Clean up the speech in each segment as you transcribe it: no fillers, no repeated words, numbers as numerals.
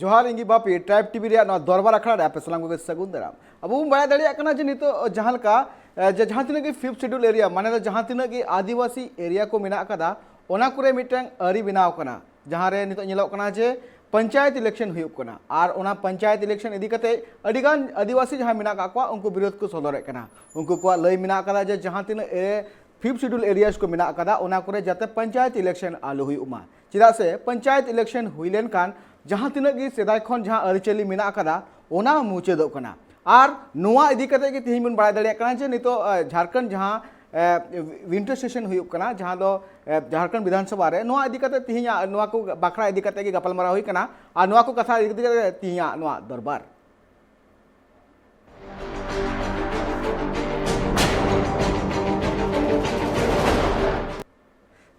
जोहार इंगी Bapi tribe TV रे दरबार अखड़ा रे आपे सलाम को सगुन दाराम अब बड़ा दाड़िया कना जे नितो जहां लका जहां तिना के 5th शेड्यूल एरिया माने दो जहां तिना के आदिवासी एरिया को मेना कदा ओना कुरे मिटंग अरी बनाव कना जहां रे नितो नेलो कना जे पंचायत इलेक्शन हुयुक कना और ओना पंचायत इलेक्शन इदी कते अडिगान आदिवासी जहां मेना का उनको विरोध को सदरे कना उनको को लय मेना कदा जे जहां तिना 5th शेड्यूल एरियाज को मेना कदा ओना कुरे जाते पंचायत इलेक्शन आलू हुयुमा चिदा से पंचायत इलेक्शन हुइलेन कान जहां तिना की सेदाय खन जहां अरिचली मेना कदा ओना मुचादो कना और नोआ इदी कते की तिहिन बन बड़ा दाड़िया कना जे नितो झारखंड जहां विंटर सेशन हुयुक कना जहां दो झारखंड विधानसभा रे नोआ इदी कते तिहिन नोआ को बाखरा इदी कते की गपलमारा हुई कना और नोआ को कथा इदी कते तिहिन नोआ दरबार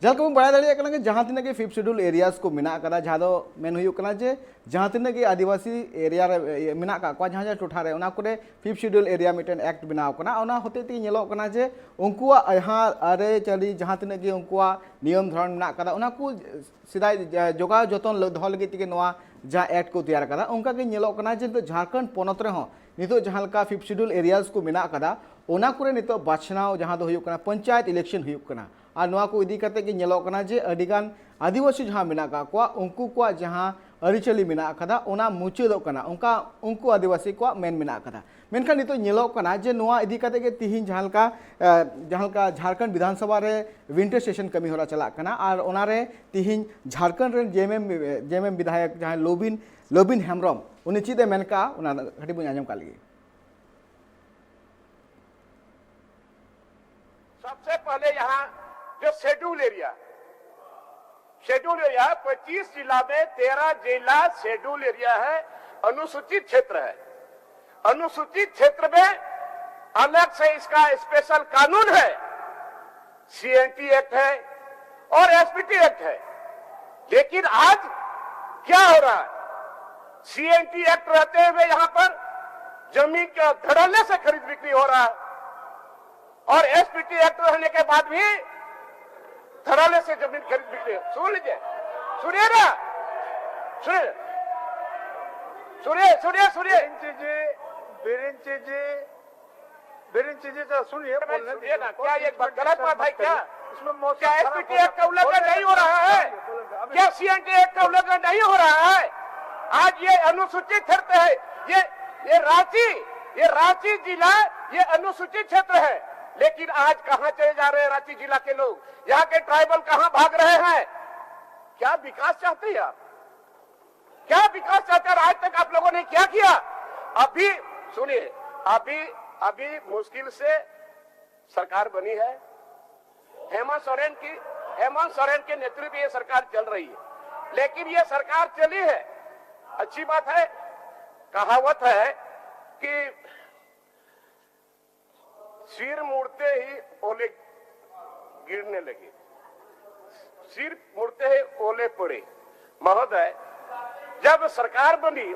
जलको बड़ा दाड़िया कना कि जहां तिना के 5th शेड्यूल एरियाज को मेना कदा जहां दो मेन हुयुक कना जे जहां तिना के आदिवासी एरिया रे मेना का को जहां टोठा रे ओना कोरे 5th schedule area mitten act बनाव कना ओना होते ती नेलो कना जे उनकुआ यहां अरे चली जहां तिना के उनकुआ नियम धरण मेना कदा ओना को सिदाय जोगा जतन दह लगे ती नोआ जहां एक्ट को तैयार कदा उनका के नेलो कना जे झारखंड पोनत रे हो नितो जहां लका 5th शेड्यूल एरियाज को मेना कदा ओना कोरे नितो बाछनाव जहां दो हुयुक कना पंचायत इलेक्शन हुयुक कना और नोआ को इदी कते कि नेलो कना जे अडिगान आदिवासी जहां मेना का उनको को जहां अरिचली मेना कदा ओना मुचादो कना उनका उनको आदिवासी को मेन मेना कदा मेनखा नितो नेलो कना जे नोआ इदी कते के तिहिन जहां का झारखंड विधानसभा रे विंटर सेशन कमी होला चला कना और ओना रे तिहिन झारखंड रे जेएमएम विधायक जहां लोबिन हेम्ब्रम उनी चिदे मेनका ओना घटी बुन आजम काली सबसे पहले यहाँ जो शेड्यूल एरिया 25 जिला में 13 जिला शेड्यूल एरिया है, अनुसूचित क्षेत्र है। अनुसूचित क्षेत्र में अलग से इसका स्पेशल कानून है, सीएनटी एक्ट है और एसपीटी एक्ट है। लेकिन आज क्या हो रहा है, सीएनटी एक्ट रहते हुए यहाँ पर जमीन के धड़ल्ले से खरीद बिक्री हो रहा है और एसपीटी एक्ट रहने के बाद भी धड़ल्ले से जमीन खरीद बिक्री। सुन लीजिए, सुनिए ना, सुनिए बिरिंची जी तो सुनिए ना, क्या ये गलत बात है क्या? क्या एसपीटी एक्ट का उल्लंघन नहीं हो रहा है? क्या सीएनटी एक्ट का उल्लंघन नहीं हो रहा है? आज ये अनुसूचित क्षेत्र है, ये रांची जिला ये अनुसूचित क्षेत्र है। लेकिन आज कहां चले जा रहे हैं रांची जिला के लोग? यहाँ के ट्राइबल कहां भाग रहे हैं? क्या विकास चाहते हैं आप? क्या विकास चाहते हैं? आज तक आप लोगों ने क्या किया? अभी सुनिए, अभी मुश्किल से सरकार बनी है। हेमंत सोरेन के नेतृत्व में ये सरकार चल रही है। लेकिन ये सरकार चली है, अच्छी बात है। कहावत है कि सिर मुड़ते ही ओले गिरने लगे, सिर मुड़ते ही ओले पड़े। महोदय, जब सरकार बनी,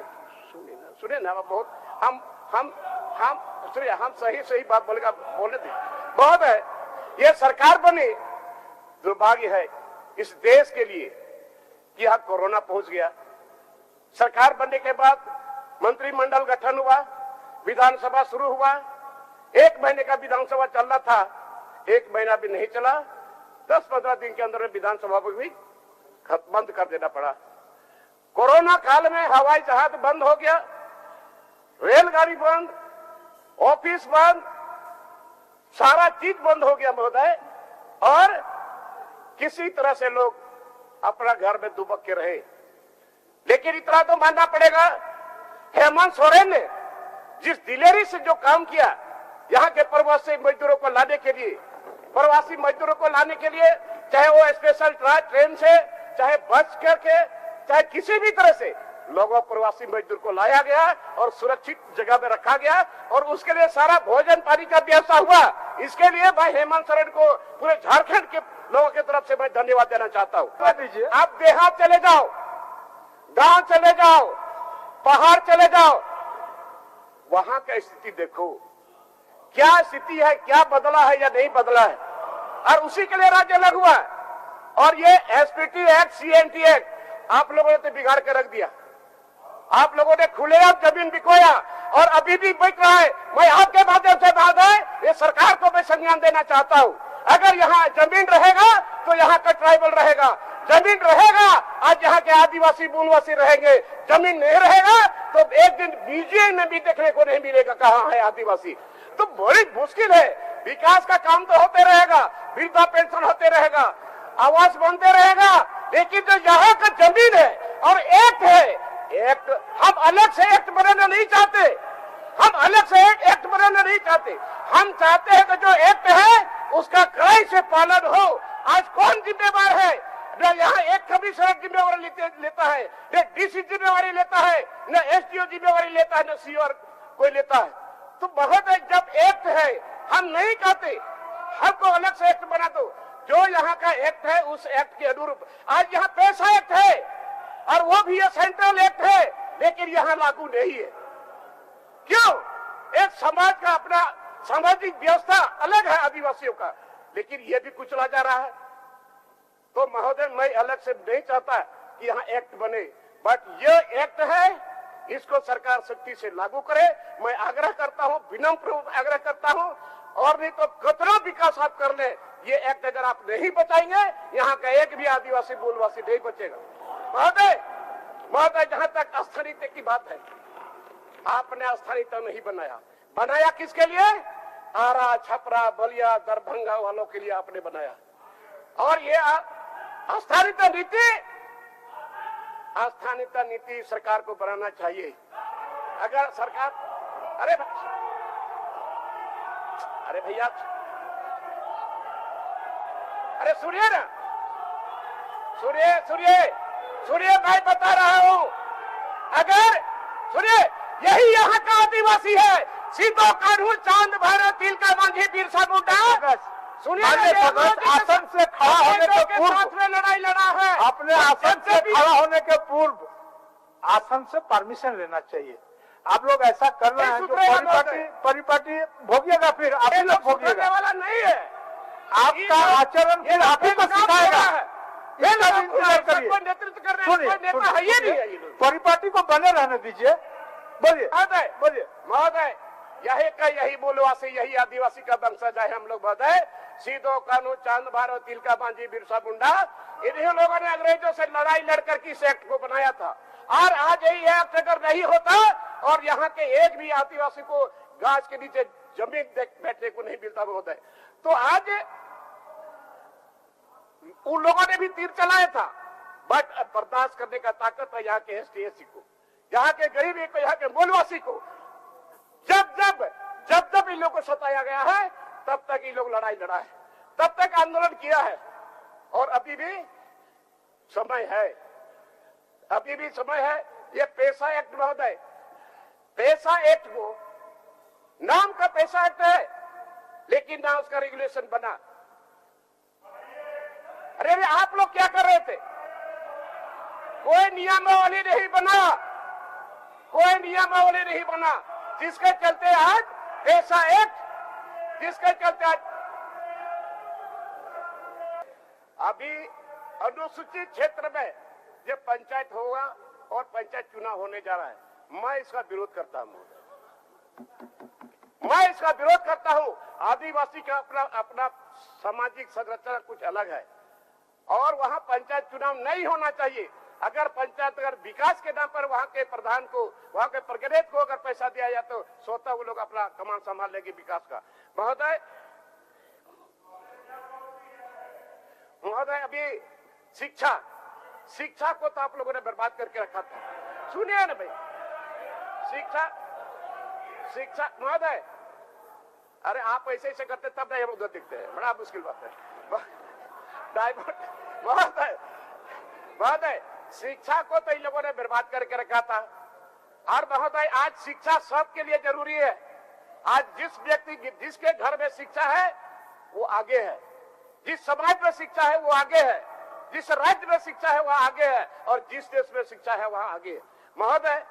सुनिए ना बहुत हम सही बात बोले थे। महोदय, ये सरकार बनी, दुर्भाग्य है इस देश के लिए कि यहाँ कोरोना पहुंच गया। सरकार बनने के बाद मंत्रिमंडल गठन हुआ, विधानसभा शुरू हुआ। 1 महीने का विधानसभा चलना था, 1 महीना भी नहीं चला। 10-15 दिन के अंदर विधानसभा को भी बंद कर देना पड़ा। कोरोना काल में हवाई जहाज बंद हो गया, रेलगाड़ी बंद, ऑफिस बंद, सारा चीज बंद हो गया महोदय। और किसी तरह से लोग अपना घर में दुबक के रहे। लेकिन इतना तो मानना पड़ेगा, हेमंत सोरेन ने जिस दिलेरी से जो काम किया यहाँ के प्रवासी मजदूरों को लाने के लिए, चाहे वो स्पेशल ट्रेन से, चाहे बस करके, चाहे किसी भी तरह से लोगों प्रवासी मजदूर को लाया गया और सुरक्षित जगह में रखा गया और उसके लिए सारा भोजन पानी का व्यवस्था हुआ। इसके लिए भाई हेमंत सोरेन को पूरे झारखंड के लोगों की तरफ से मैं धन्यवाद देना चाहता हूँ। आप देहात चले जाओ, गांव चले जाओ, पहाड़ चले जाओ, वहां का स्थिति देखो, क्या स्थिति है, क्या बदला है या नहीं बदला है। और उसी के लिए राज्य अलग हुआ है। और ये एसपीटी एक्ट, सीएनटी एक्ट आप लोगों ने तो बिगाड़ के रख दिया। आप लोगों ने खुलेआम जमीन बिकोया और अभी भी बिक रहा है। मैं आपके माध्यम से बात है, ये सरकार को मैं संज्ञान देना चाहता हूं। अगर यहाँ जमीन रहेगा तो यहाँ का ट्राइबल रहेगा, जमीन रहेगा आज यहाँ के आदिवासी मूलवासी रहेंगे, जमीन नहीं रहेगा तो एक दिन म्यूजियम में भी देखने को नहीं मिलेगा कहाँ है आदिवासी। तो बड़ी मुश्किल है। विकास का काम तो होते रहेगा, वृद्धा पेंशन होते रहेगा, आवास बनते रहेगा, लेकिन जो यहाँ का जमीन है और एक्ट है, एक्ट हम अलग से एक्ट बनाना नहीं चाहते, हम अलग से एक्ट बनाना नहीं चाहते। हम चाहते हैं कि जो एक्ट है उसका कड़ाई से पालन हो। आज कौन जिम्मेवार है? न यहाँ एक कमिश्नर जिम्मेवारी लेता है, न डीसी जिम्मेवारी लेता है, न एसडीओ जिम्मेवारी लेता है, न सीओ कोई लेता है। तो बहुत है, जब एक्ट है हम नहीं कहते हमको अलग से एक्ट बना दो। जो यहाँ का एक्ट है उस एक्ट के अनुरूप आज यहाँ पैसा एक्ट है और वो भी ये सेंट्रल एक्ट है, लेकिन यहाँ लागू नहीं है। क्यों? एक समाज का अपना सामाजिक व्यवस्था अलग है आदिवासियों का, लेकिन ये भी कुचला जा रहा है। तो महोदय मैं अलग से नहीं चाहता कि यहाँ एक्ट बने, बट ये एक्ट है, इसको सरकार सख्ती से लागू करे। मैं आग्रह करता हूँ, विनम्र आग्रह करता हूँ। और नहीं तो कितना विकास आप कर ले, ये एक्ट अगर आप नहीं बचाएंगे यहाँ का एक भी आदिवासी मूलवासी नहीं बचेगा। महोदय जहां तक अस्थायित्व की बात है, आपने अस्थायित्व नहीं बनाया। बनाया किसके लिए? आरा, छपरा, बलिया, दरभंगा वालों के लिए आपने बनाया। और ये अस्थायित्व नीति सरकार को बनाना चाहिए। अगर सरकार अरे भैया अरे सुनिए ना, सुनिए मैं बता रहा हूं। अगर सुनिए, यही यहाँ का आदिवासी है, सीधो कानून, चांद भैरव, तिलका मांझी, बिरसा मुंडा। सुनिए, आसन से खड़ा होने के पूर्व में लड़ाई लड़ा है। अपने आसन से खड़ा होने के पूर्व आसन से परमिशन लेना चाहिए। आप लोग ऐसा कर रहे हैं, जो परिपाटी भोगिएगा, फिर आप ही लोग भोगिएगा। वाला नहीं है आपका आचरण फिर आप ही को सिखाएगा। नेतृत्व करने परिपाटी को बने रहने दीजिए। बोलिए महोदय, यही का यही मूलवासी, यही आदिवासी का वंशज है हम लोग। महोदय, सीधो कानून, चांद भैरव, तिलका मांझी, बिरसा मुंडा, इन्हीं लोगों ने अंग्रेजों से लड़ाई लड़कर के इस एक्ट को बनाया था। और आज यही एक्ट अगर नहीं होता और यहाँ के एक भी आदिवासी को गाछ के नीचे जमीन बैठने को नहीं मिलता महोदय, तो आज उन लोगों ने भी तीर चलाया था। बट बर्दाश्त करने का ताकत है यहाँ के एसटी को, यहाँ के गरीबी को, यहाँ के मूलवासी को। जब इन लोगों को सताया गया है तब तक इन लोग लड़ाई लड़ा है, तब तक आंदोलन किया है। और अभी भी समय है, अभी भी समय है। ये पैसा एक्ट महोदय, पैसा एक्ट को नाम का पैसा एक्ट है, लेकिन ना उसका रेगुलेशन बना। अरे आप लोग क्या कर रहे थे? कोई नियमावली नहीं बना, कोई नियमावली नहीं बना, जिसके चलते आज पैसा एक्ट, जिसके चलते आज अभी अनुसूचित क्षेत्र में जब पंचायत होगा और पंचायत चुनाव होने जा रहा है, मैं इसका विरोध करता हूं। मैं इसका विरोध करता हूं। आदिवासी का अपना सामाजिक संरचना कुछ अलग है और वहां पंचायत चुनाव नहीं होना चाहिए। अगर पंचायत अगर विकास के नाम पर वहां के प्रधान को, वहां के प्रगनेत को अगर पैसा दिया जाए तो स्वतः वो लोग अपना कमान संभाल लेंगे विकास का। महोदय, अभी शिक्षा को तो आप लोगों ने बर्बाद करके रखा था। सुनिए ना भाई, शिक्षा महोदय, अरे आप ऐसे करते तब नहीं हम उधर दिखते हैं, बड़ा मुश्किल बात है। महोदय, शिक्षा को तो इन लोगों ने बर्बाद करके रखा था। और महोदय, आज शिक्षा सबके लिए जरूरी है। आज जिस व्यक्ति, जिसके घर में शिक्षा है वो आगे है, जिस समाज में शिक्षा है वो आगे है, जिस राज्य में शिक्षा है वह आगे है, और जिस देश में शिक्षा है वहां आगे है। महोदय,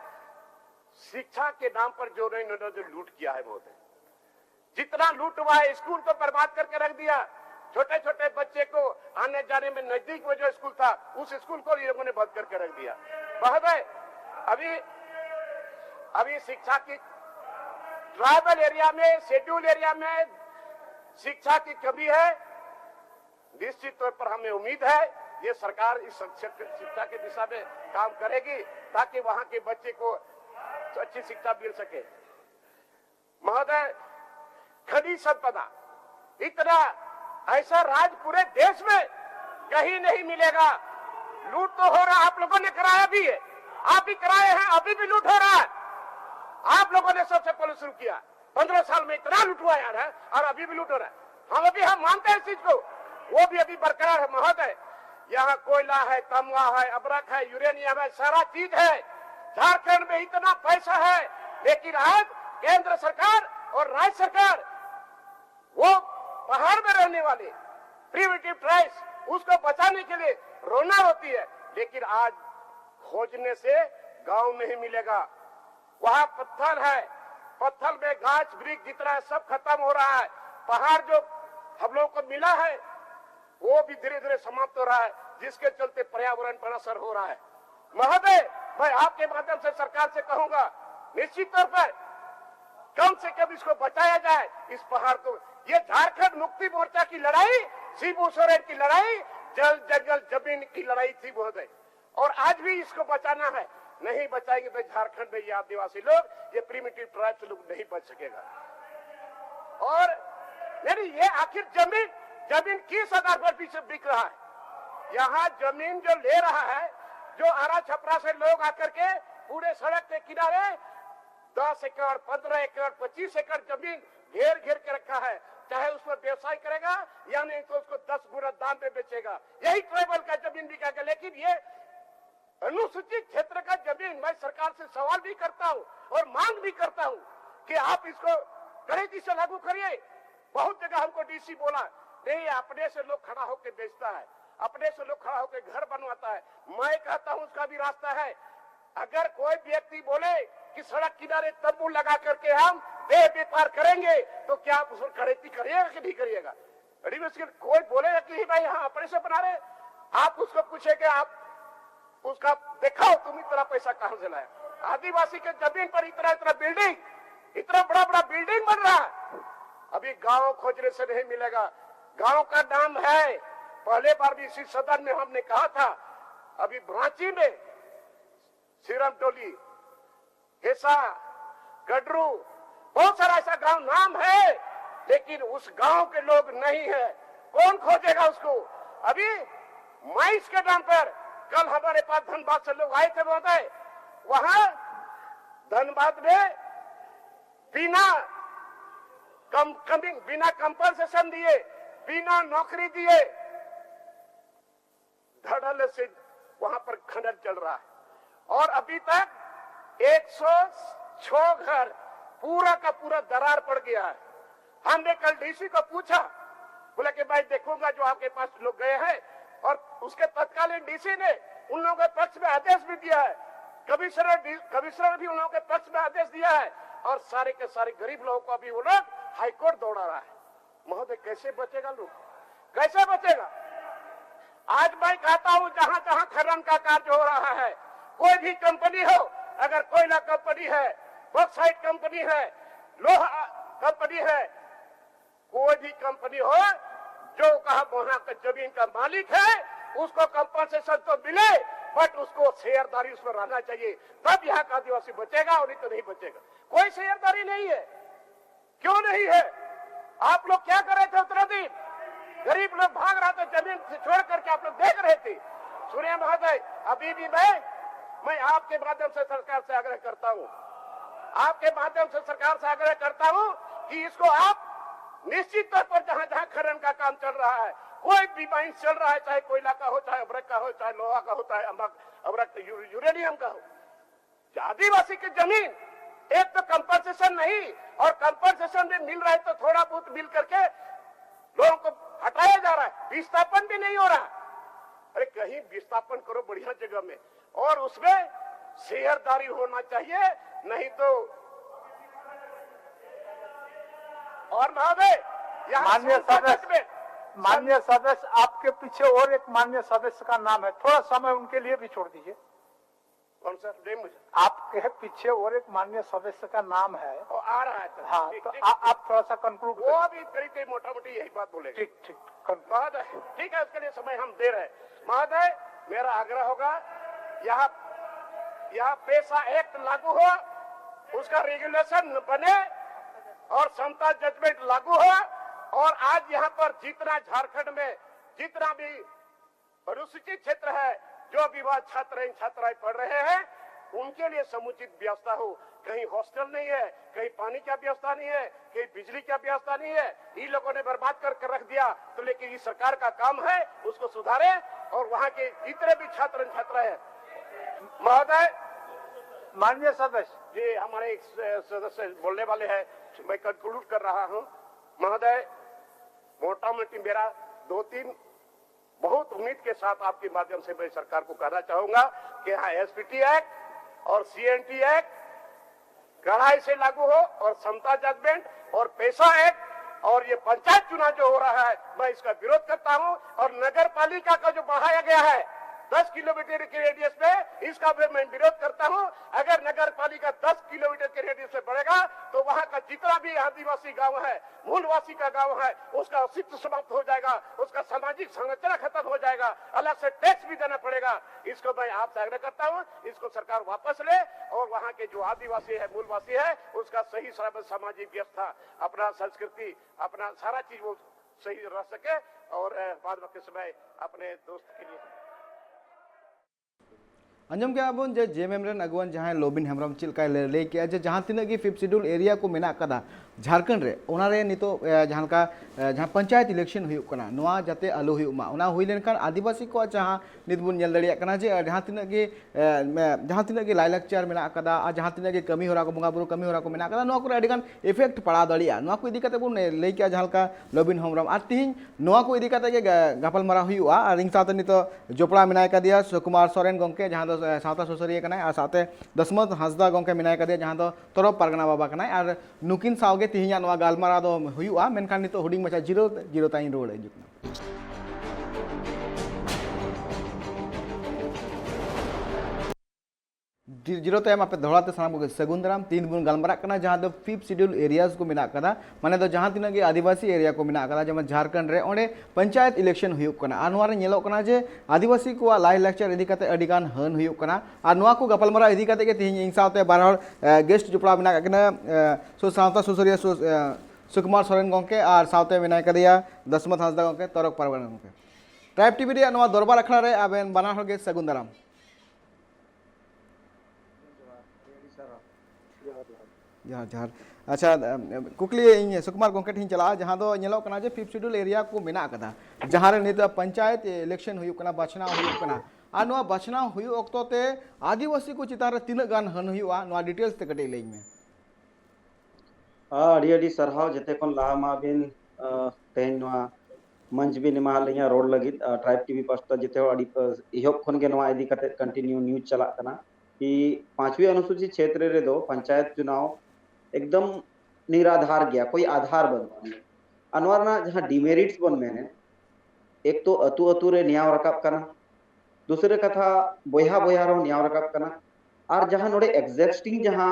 शिक्षा के नाम पर जो इन्होंने जो लूट किया है महोदय, जितना लूट हुआ है, स्कूल को बर्बाद करके रख दिया। छोटे छोटे बच्चे को आने जाने में नजदीक में जो स्कूल था उस स्कूल को ये लोगों ने बंद करके रख दिया। महोदय, अभी अभी शिक्षा की ट्राइबल एरिया में, शेड्यूल एरिया में शिक्षा की कमी है। निश्चित तौर पर हमें उम्मीद है ये सरकार इस शिक्षा की दिशा में काम करेगी ताकि वहां के बच्चे को अच्छी शिक्षा मिल सके। महोदय, खनिज संपदा इतना ऐसा राज पूरे देश में कहीं नहीं मिलेगा। लूट तो हो रहा, आप लोगों ने कराया भी है, आप भी कराए हैं, अभी भी लूट हो रहा है। आप लोगों ने सबसे पहले शुरू किया, 15 साल में इतना लूट हुआ यार है, और अभी भी लूट हो रहा है। हम मानते हैं इस चीज को, वो भी अभी बरकरार है। महोदय, यहाँ कोयला है, तमगा है, अबरक है, यूरेनियम है, सारा चीज है। झारखंड में इतना पैसा है, लेकिन आज केंद्र सरकार और राज्य सरकार वो पहाड़ में रहने वाले प्रिमिटिव ट्राइब्स उसको बचाने के लिए रोना रोती है। लेकिन आज खोजने से गांव नहीं मिलेगा। वहां पत्थर है, पत्थर में गाछ वृक्ष जितना है सब खत्म हो रहा है। पहाड़ जो हम लोगों को मिला है वो भी धीरे धीरे समाप्त हो रहा है, जिसके चलते पर्यावरण पर असर हो रहा है। महोदय, मैं आपके माध्यम से सरकार से कहूंगा, निश्चित तौर पर कम से कम इसको बचाया जाए, इस पहाड़ को। ये झारखंड मुक्ति मोर्चा की लड़ाई, शिबू सोरेन की लड़ाई, जल जंगल जमीन की लड़ाई थी महोदय, और आज भी इसको बचाना है। नहीं बचाएंगे तो झारखंड में ये आदिवासी लोग, ये प्रिमिटिव ट्राइब से लोग नहीं बच सकेगा। और मेरी ये आखिर जमीन किस आधार पर पीछे बिक रहा है? यहाँ जमीन जो ले रहा है, जो आरा छपरा से लोग आकर के पूरे सड़क के किनारे 10 एकड़, 15 एकड़, 25 एकड़ जमीन घेर घेर के रखा है। चाहे उसमें व्यवसाय करेगा या नहीं तो उसको 10 गुना दाम पे बेचेगा। यही ट्राइबल का जमीन बिकेगा। लेकिन ये अनुसूचित क्षेत्र का जमीन, मैं सरकार से सवाल भी करता हूं और मांग भी करता हूं कि आप इसको कड़े से लागू करिए। बहुत जगह हमको डीसी बोला, नहीं अपने से लोग खड़ा होकर बेचता है, अपने से लोग खड़ा होकर घर बनवाता है। मैं कहता हूं उसका भी रास्ता है। अगर कोई व्यक्ति बोले कि सड़क किनारे तंबू लगा करके हम देह व्यापार करेंगे, तो क्या आप उसको खड़ेती करिएगा कि नहीं करिएगा? बड़ी मुश्किल। कोई बोलेगा कि भाई यहाँ अपने से बना रहे, आप उसको पूछेंगे, आप उसका दिखाओ तुम इतना पैसा कहां से लाया? आदिवासी के जमीन पर इतना बिल्डिंग, इतना बड़ा बिल्डिंग बन रहा है। अभी गांव खोजने से नहीं मिलेगा। गांव का नाम है, पहले बार भी इसी सदन में हमने कहा था, अभी रांची में सिरम टोली, हेसा, गडरू, बहुत सारा ऐसा गांव नाम है, लेकिन उस गांव के लोग नहीं है। कौन खोजेगा उसको? अभी माइस के नाम पर कल हमारे पास धनबाद से लोग आए थे महोदय, वहां धनबाद में बिना कंपनसेशन दिए, बिना नौकरी दिए धड़ल्ले से वहां पर खनन चल रहा है। और अभी तक 106 घर पूरा का पूरा दरार पड़ गया है। हमने कल डीसी को पूछा, बोला कि भाई देखूंगा जो आपके पास लोग गए हैं, और उसके तत्कालीन डीसी ने उन लोगों के पक्ष में आदेश भी दिया है। कमिश्नर भी उन लोगों के पक्ष में आदेश दिया है, और सारे के सारे गरीब लोगों को अभी वो लोग हाईकोर्ट दौड़ा रहा है। महोदय, कैसे बचेगा लोग, कैसे बचेगा? आज मैं कहता हूं, जहां जहां खनन का कार्य हो रहा है, कोई भी कंपनी हो, अगर कोयला कंपनी है, बॉक्साइट कंपनी है, लोहा कंपनी है, कोई भी कंपनी हो, जो कहा वहां का जमीन का मालिक है, उसको कंपनसेशन तो मिले, बट उसको शेयरदारी उसमें रहना चाहिए, तब यहाँ का आदिवासी बचेगा, और नहीं तो नहीं बचेगा। कोई शेयरदारी नहीं है। क्यों नहीं है? आप लोग क्या कर रहे थे उतना दिन? गरीब लोग भाग रहा था जमीन से छोड़ करके, आप लोग देख रहे थे। सुनिए महोदय, अभी भी मैं आपके माध्यम से सरकार से आग्रह करता हूं, आपके माध्यम से सरकार से आग्रह करता हूं कि इसको आप निश्चित तौर पर जहां जहां खनन का काम चल रहा है, कोई भी माइंस चल रहा है, चाहे कोयला का हो, चाहे अबरक का हो, चाहे लोहा का हो, चाहे अबरक यूरेनियम का हो, आदिवासी की जमीन एक तो कंपनसेशन नहीं, और कंपनसेशन भी मिल रहा है तो थोड़ा बहुत मिल करके लोगों को हटाया जा रहा है, विस्थापन भी नहीं हो रहा। अरे कहीं विस्थापन करो बढ़िया जगह में, और उसमें शेयरदारी होना चाहिए, नहीं तो। और महोदय, माननीय सदस्य, आपके पीछे और एक माननीय सदस्य का नाम है, थोड़ा समय उनके लिए भी छोड़ दीजिए। कौन सा नहीं मुझे आपके पीछे और एक माननीय सदस्य का नाम है। वो आ रहा है सर। हाँ, ठीक, तो ठीक, आप थोड़ा सा कंक्लूड वो अभी करीब मोटा मोटी यही बात बोलेंगे। ठीक ठीक महोदय ठीक है, उसके लिए समय हम दे रहे हैं। महोदय मेरा आग्रह होगा यहाँ पैसा एक्ट लागू हो, उसका रेगुलेशन बने और समता जजमेंट लागू हो, और आज यहाँ पर जितना झारखंड में जितना भी अनुसूचित क्षेत्र है, जो विवाह छात्र छात्राएं पढ़ रहे हैं, उनके लिए समुचित व्यवस्था हो। कहीं हॉस्टल नहीं है, कहीं पानी की व्यवस्था नहीं है, कहीं बिजली की व्यवस्था नहीं है। इन लोगों ने बर्बाद करके रख दिया, तो लेकिन ये सरकार का काम है उसको सुधारे, और वहाँ के जितने भी छात्र छात्रा है। महोदय माननीय सदस्य जी, हमारे एक सदस्य बोलने वाले हैं, मैं कंक्लूड कर रहा हूँ। महोदय मोटा मोटी मेरा 2-3 बहुत उम्मीद के साथ आपके माध्यम से मैं सरकार को कहना चाहूंगा कि यहाँ एसपीटी एक्ट और सीएनटी एक्ट कड़ाई से लागू हो, और समता जजमेंट और पैसा एक्ट, और ये पंचायत चुनाव जो हो रहा है मैं इसका विरोध करता हूं। और नगर पालिका का जो बढ़ाया गया है 10 किलोमीटर के रेडियस में, इसका भी मैं विरोध करता हूं। अगर नगर पालिका 10 किलोमीटर के रेडियस में बढ़ेगा तो वहां का जितना भी आदिवासी गांव है, मूलवासी का गांव है, उसका अस्तित्व समाप्त हो जाएगा, उसका सामाजिक संरचना खत्म हो जाएगा, अलग से टैक्स भी देना पड़ेगा। इसको मैं आपसे आग्रह करता हूं, इसको सरकार वापस ले, और वहां के जो आदिवासी है, मूलवासी है, उसका सही सामाजिक व्यवस्था, अपना संस्कृति, अपना सारा चीज वो सही रह सके, और बाद के समय अपने दोस्त के लिए अंजम के आबन जे जेएमएम रेन अगुवान जहां लोबिन हेमरम चिलका ले किया जे जहां तिना की 5th शेड्यूल एरिया को मेना कदा झारखंड रे ओना रे नितो जहां का जहां पंचायत इलेक्शन हुई कना नोआ जाते आलो हुई मा ओना हुई लेनखान आदिवासी को जहां नितबुन नेल दड़िया कना जे जहां तिना की लाइलाकचार मेना कदा आ जहां तिना की कमी होरा को बंगा बुरु कमी होरा को मेना कदा नोआ को अडिगान इफेक्ट पड़ा दड़िया नोआ को इदी कते बुन ले किया जहां का लोबिन हेमरम आ तिहिं नोआ को इदी कते के गापल मारा हुआ आ रिंग साते नितो जोपड़ा मेना कदिया सुकुमार सोरेन गंके जहां दो सावता सुसरिया कना आ साते दसमत हांसदा गंके मेना कदिया जहां दो तरफ परगना बाबा कना और नुकिन सावगे तिहिं नोआ गालमारा दो हुआ मेनखान नितो हुडिंग मचा जीरो ताई रोड हिजुकना जीरो तैम आप दोहराते सामान को सगुन दाराम 3 बुन गलमारा कना जहां दो 5th शेड्यूल एरियाज को मेना कदा माने दो जहां तिना के आदिवासी एरिया को मेना कदा जेमन झारखंड रे ओंडे पंचायत इलेक्शन हुयुक कना आ नोआ रे नेलोक कना जे आदिवासी को लाइ लेक्चर इदी कते अडिगान हन हुयुक कना आ नोआ को गपलमारा इदी कते के तिहिं इंग सावते बारहर गेस्ट जुपड़ा मेना कना सो सावता सुसरिया सुकुमार सोरेन गंके और सावते मेना कदिया दसमत हांसदा गंके तरक परगना गंके ट्राइब टीवी रे नोआ दरबार अखड़ा रे आबेन बाना हर गे सगुन दाराम जहाँ जहाँ अच्छा कुकली इन सुकुमार गंके ठिन चला जहाँ दो नेलो कना जे 5th शेड्यूल एरिया को मेना कदा जहाँ रे नित पंचायत इलेक्शन हुयुक कना बचना हुयुक कना आ नोआ बचना हुयुक ओक्तो ते आदिवासी को चितार तिना गान हन हुयुआ नोआ डिटेल्स ते कटे लेई में अड़ी सरहाव जते कोन लाहा मा बिन तेन नोआ मंच बिन मा लिया रोड लगी ट्राइब टीवी पास्ता जते अड़ी इहोप खन के नोआ इदी कते कंटिन्यू न्यूज चला कना कि 5वीं अनुसूचित क्षेत्र रे दो पंचायत चुनाव एकदम निराधार गया कोई आधार बन अनवर ना जहां डिमेरिट्स बन मैंने एक तो अतु अतु रे न्याव रकाब कना दूसरे कथा बोया बोया रो न्याव रकाब कना और जहां नोडे एग्जिस्टिंग जहां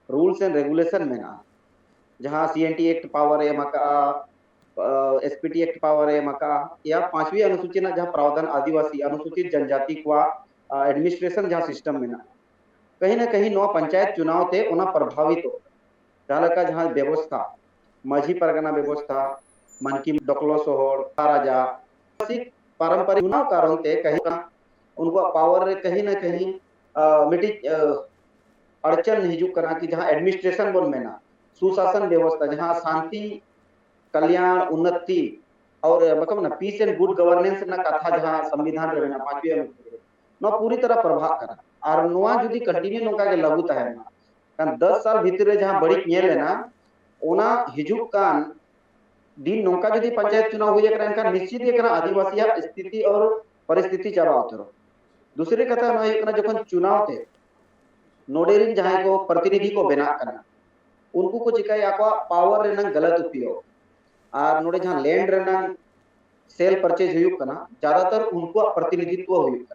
रूल्स एंड रेगुलेशन में ना जहां सीएनटी एक्ट पावर है मका एसपीटी एक्ट पावर है मका या 5वीं अनुसूची ना जहां प्रावधान आदिवासी अनुसूचित जनजाति को एडमिनिस्ट्रेशन जहां सिस्टम में ना कहीं नवा पंचायत चुनाव ते ओना प्रभावित हो जालका जहां व्यवस्था माझी परगना व्यवस्था मनकी डकलो सोहर राजा पारंपरिक चुनाव कारण ते कहीं ना उनको पावर रे कहीं ना कहीं मिटी अड़चन हिजू करा कि जहां एडमिनिस्ट्रेशन बोल में ना सुशासन व्यवस्था जहां शांति कल्याण उन्नति और मतलब ना पीस एंड गुड गवर्नेंस ना कथा जहां संविधान रे ना 5वीं अनुसूची न पूरी तरह प्रभाव करा और नोआ जुदी कंटिन्यू नोका के लागू तहन कान 10 साल भीतर जहां बड़ी नेल लेना ओना हिजुक कान दिन नोका जुदी पंचायत चुनाव हुई एकरा इनका निश्चित एकरा आदिवासी स्थिति और परिस्थिति चाबा उतरो दूसरी कथा न एकना जखन चुनाव थे नोडेरिन जहां को प्रतिनिधि को बना करना उनको को चिकाई आपा पावर रेना गलत उपयोग और नोडे जहां लैंड रेना सेल परचेज हुई कना ज्यादातर उनको प्रतिनिधित्व हुई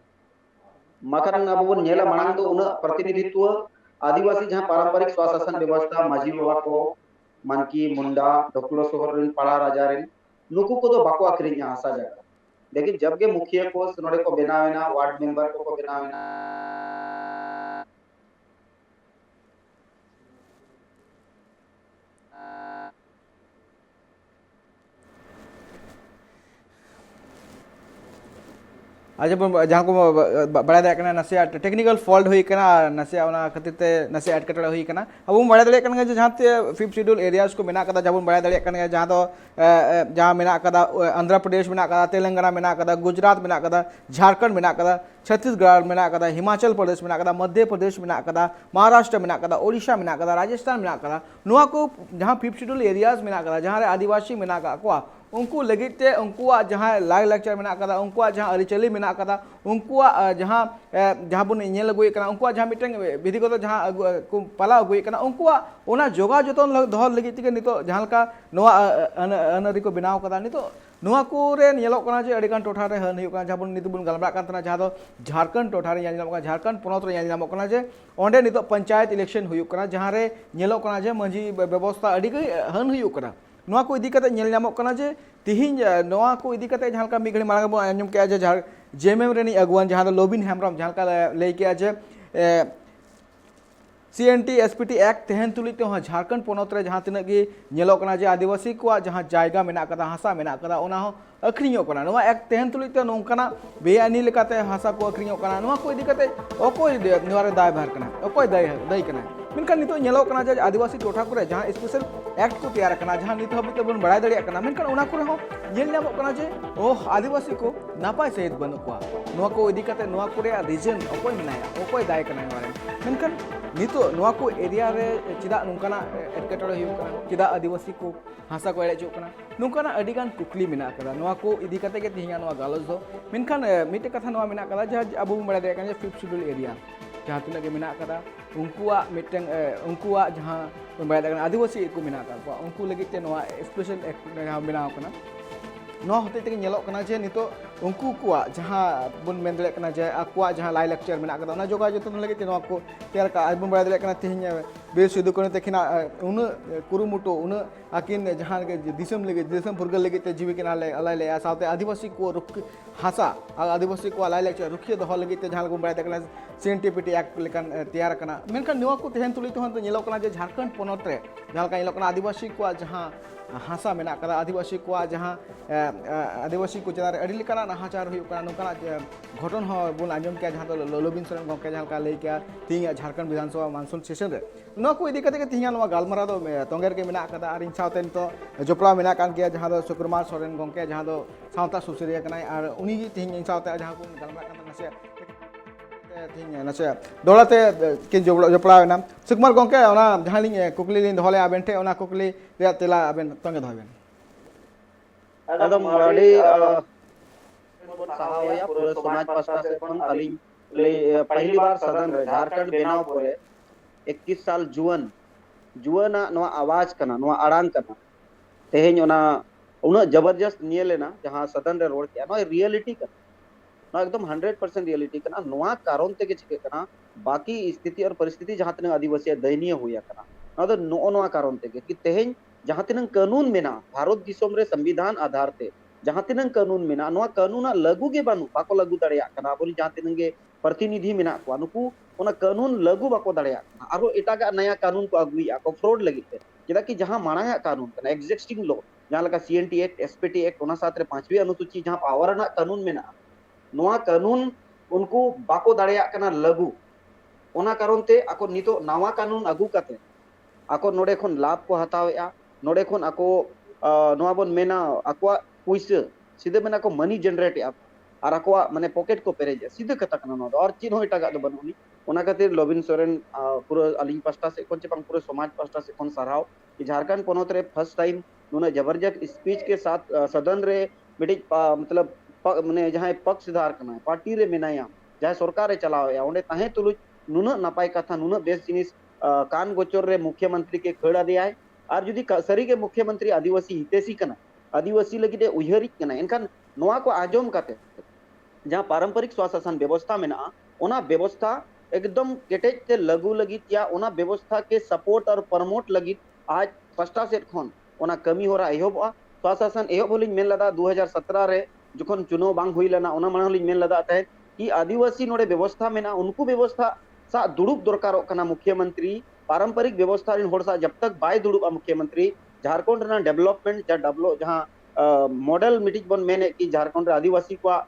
माखन अब बन नेला मांग तो उन प्रतिनिधित्व आदिवासी जहां पारंपरिक स्वशासन व्यवस्था माजी बाबा को मानकी मुंडा ढोकलो शहर रेन पाड़ा राजा रेन नुकु को तो बाको आखिरी हासा जगह लेकिन जब के मुखिया को नोड़े को बनावेना वार्ड मेंबर को बनावेना आज जहाँ को बड़ा दाड़ा नसे टेक्निकल फॉल्ट हुईना नसे खातिर ते नसे एटकेटड़े हुईना अब बड़ा दाड़ा जहाँ 5th शेड्यूल एरियाज को मेना जहाँ बड़ा दाड़ा जहाँ तो जहाँ मेना आंध्र प्रदेश मेना तेलंगाना मेना गुजरात मेना झारखंड मेना छत्तीसगढ़ मेना हिमाचल प्रदेश मेना मध्य प्रदेश मेना महाराष्ट्र मेना ओडिशा मेना राजस्थान मेना को जहाँ 5th शेड्यूल एरियाज मेना जहाँ आदिवासी मेना उनको लगते उनको जहाँ लाइ लाक्चर मेना उनको जहाँ अरिचली मेना उनको जहाँ जहाँ बन अगुएना उनको जहाँ मिट्टन विधिगत जहाँ पाला अगुएना उनको जोगा जतन दह लगे नित जहाँ अनअरी को बनाव नित नीलोना टोठा हन जहाँ बन नित बन गलमारा जहाँ झारखंड टोठा झारखंड पनत अंडे नित पंचायत इलेक्शन होना जहाँ नीलोना मांझी व्यवस्था हन नोआ को इदी कते नेल नामोग कना जे तिहिन नोआ को इदी कते जहाँ मिड घड़ी मांग आंजम के जे जेएमएम रेनी अगुवान जहाँ लोबिन हेम्ब्रम जहाँ लई के जे CNT SPT एक्ट तेहन तुलित झारखंड पनत रे जहाँ तिना गे नेलोकना जे आदिवासी को जहाँ जायगा मेना कदा हासा मेना कदा ओना हो अखरियों कना नोआ एक्ट तेहन तुलित नोंकना बेआईनी लेकाते हासा को अखरियों कना नोआ को इदी कते ओकोय नोआ रे दाय भार कना ओकोय दाय कना मेनखान नितो नेलोकना जे आदिवासी टोठा को जहाँ स्पेशल एक्ट को तैयार करना जहाँ नित हबित बन बड़ा दाड़िया करना मेनखान ओना को हो नेल नामोग कना जे ओ आदिवासी को नापाय सहित बनु को इदी कते नोआ को रे रीजन ओकोय मेनाया ओकोय दाय कना मेनखान नितो नोआ को एरिया रे चिदा नुकाना एटकेटड़े चिदा आदिवासी को हासा को एड़ेचो नुकाना अडिगान कुकली मेना कदा नोआ को इदी कते के तिहिया नोआ गालस दो मेनखान मिटे कथा नोआ मेना कदा जहाँ अब बड़ा दाड़ा 5th शेड्यूल एरिया जहाँ तिना के मेना कदा उनकुआ मिटन उनकुआ जहाँ बड़ा दाड़ा आदिवासी को मेना का उनको लगिते नोआ स्पेशल एक्ट जहाँ बनाव कना नोआ होते ते नेलोकना जे नितो उनको को जहाँ बन मेन दाड़ा जे आकुआ जहाँ लाई लेक्चर मेना कदा ना जोगा जतन लगिते नोआ को तैयार का आज बन बड़ा दाड़ा तिहिन बीर सिदु कानु तकिना उन कुरुमुटो उन आकिन जहाँ दिसम लगे दिसम फुरगल लगे जीविका अलाय साथे आदिवासी को रुख हासा आदिवासी को अलाय लेक्चर रुखिया दह लगे जहाँ बन बड़ा दाड़ा CNTPT एक्ट लेकान तैयार करना मेनखान नोआ को तेहन तुलित हन नेलोकना जे झारखंड पनत रे जहाँ नेलोकना आदिवासी को जहाँ हासा मेना कदा आदिवासी को जहाँ आदिवासी को चेतान अड़ी लेकाना नाहाचार हुयुकना नोकाना घटन हो बन आंजम के जहाँ लोबिन सोरेन गंके जहाँ लई के तिहिन झारखंड विधानसभा मानसून सेशन रे नोआ को इदी कते तिहिन नोआ गालमारा दो तोंगेर के मेना कदा और इन साथे नितो जोपड़ा मेना कान के जहाँ सुकुरमार सोरेन गंके जहाँ सावता सुसरिया कनाय और उनी तिहिन इन साथे जहाँ को गालमारा कान नसे तिहिन नसे दोलाते के जोपड़ा सुकुमार गंके जहाँ लिंग कुकली लिंग दहले आबेन ठे कुकली रे तेला आबेन तोंगे दहबेन एकदम अड़ी सहावया पूरे समाज पास्टा से कोन अली पहली बार सदन रे झारखंड बेनाव परे 21 साल जुवन नोआ आवाज कना नोआ आड़ांग कना तेहेन ओना उना जबरदस्त नियलेना जहां सदन रे रोड के नोआ रियलिटी कना नोआ एकदम 100% रियलिटी कना नोआ कारण ते के छिके कना बाकी स्थिति और परिस्थिति जहां तने आदिवासी दयनीय हुया कना नोआ दो नोआ कारण ते कि तेहेन जहां तने कानून मेना भारत दिसोम रे संविधान आधार ते जहां तने कानून मेना नोआ कानून लागू के बानु बाको लागू दड़िया कना बोली जहां तने प्रतिनिधि मेना को नुकु ओना कानून लागू बाको दड़िया आरो एटागा नया कानून को अगुइया को फ्रॉड लगिते चेदा कि जहां माणा कानून कना एग्जिस्टिंग लॉ जहां लगा CNT एक्ट SPT एक्ट ओना साथ रे 5वीं अनुसूची जहां पावर ना कानून मेना नोआ कानून उनको बाको दड़िया कना लागू ओना कारण ते आको नितो नवा कानून अगू कते आको नोडे खन लाभ को हतावेया नोडे खन आको नोआ बन मेना आको पैसा सीधे मेना को मनी जनरेट और आको माने पॉकेट को पेरेज सीधे कथा कना नो और चीन हो एटागा दो बनुनी ओना खातिर लोबिन सोरेन पूरा अलिंग पास्टा से कोन चेपांग पूरे समाज पास्टा से कोन सराव कि झारखंड पनत रे फर्स्ट टाइम नुने जबरदस्त स्पीच के साथ सदन रे मिटिंग मतलब माने जहां पक्षधार कना पार्टी रे मेनाया जहां सरकार रे चलावया ओंडे ताहे तुलु नुना नपाय कथा नुना बेस जिनिस कान गोचर रे मुख्यमंत्री के खड़ा दिया है और जुदी सरी के मुख्यमंत्री आदिवासी हितेशी कना आदिवासी लगिदे उयहरिक कना एनखान नोआ को आजम काते जहां पारंपरिक स्वशासन व्यवस्था में ना ओना व्यवस्था एकदम केटेज ते लागू लगित या ओना व्यवस्था के सपोर्ट और प्रमोट लगित आज फस्टा सेट खन ओना कमी होरा एहबा स्वाशासन एहब होलिन मेन लदा 2017 रे जखन चुनाव बांग हुई लेना ओना माने होलिन मेन लदा तहे कि आदिवासी नोडे व्यवस्था मेना उनको व्यवस्था सा दुड़ुब दरकारों कना मुख्यमंत्री पारंपरिक व्यवस्था रिन होड़ सा जब तक बाय दुड़ुबा मुख्यमंत्री झारखंड रना डेवलपमेंट जहां मॉडल मिटिज बन मेने कि झारखंड रे आदिवासी को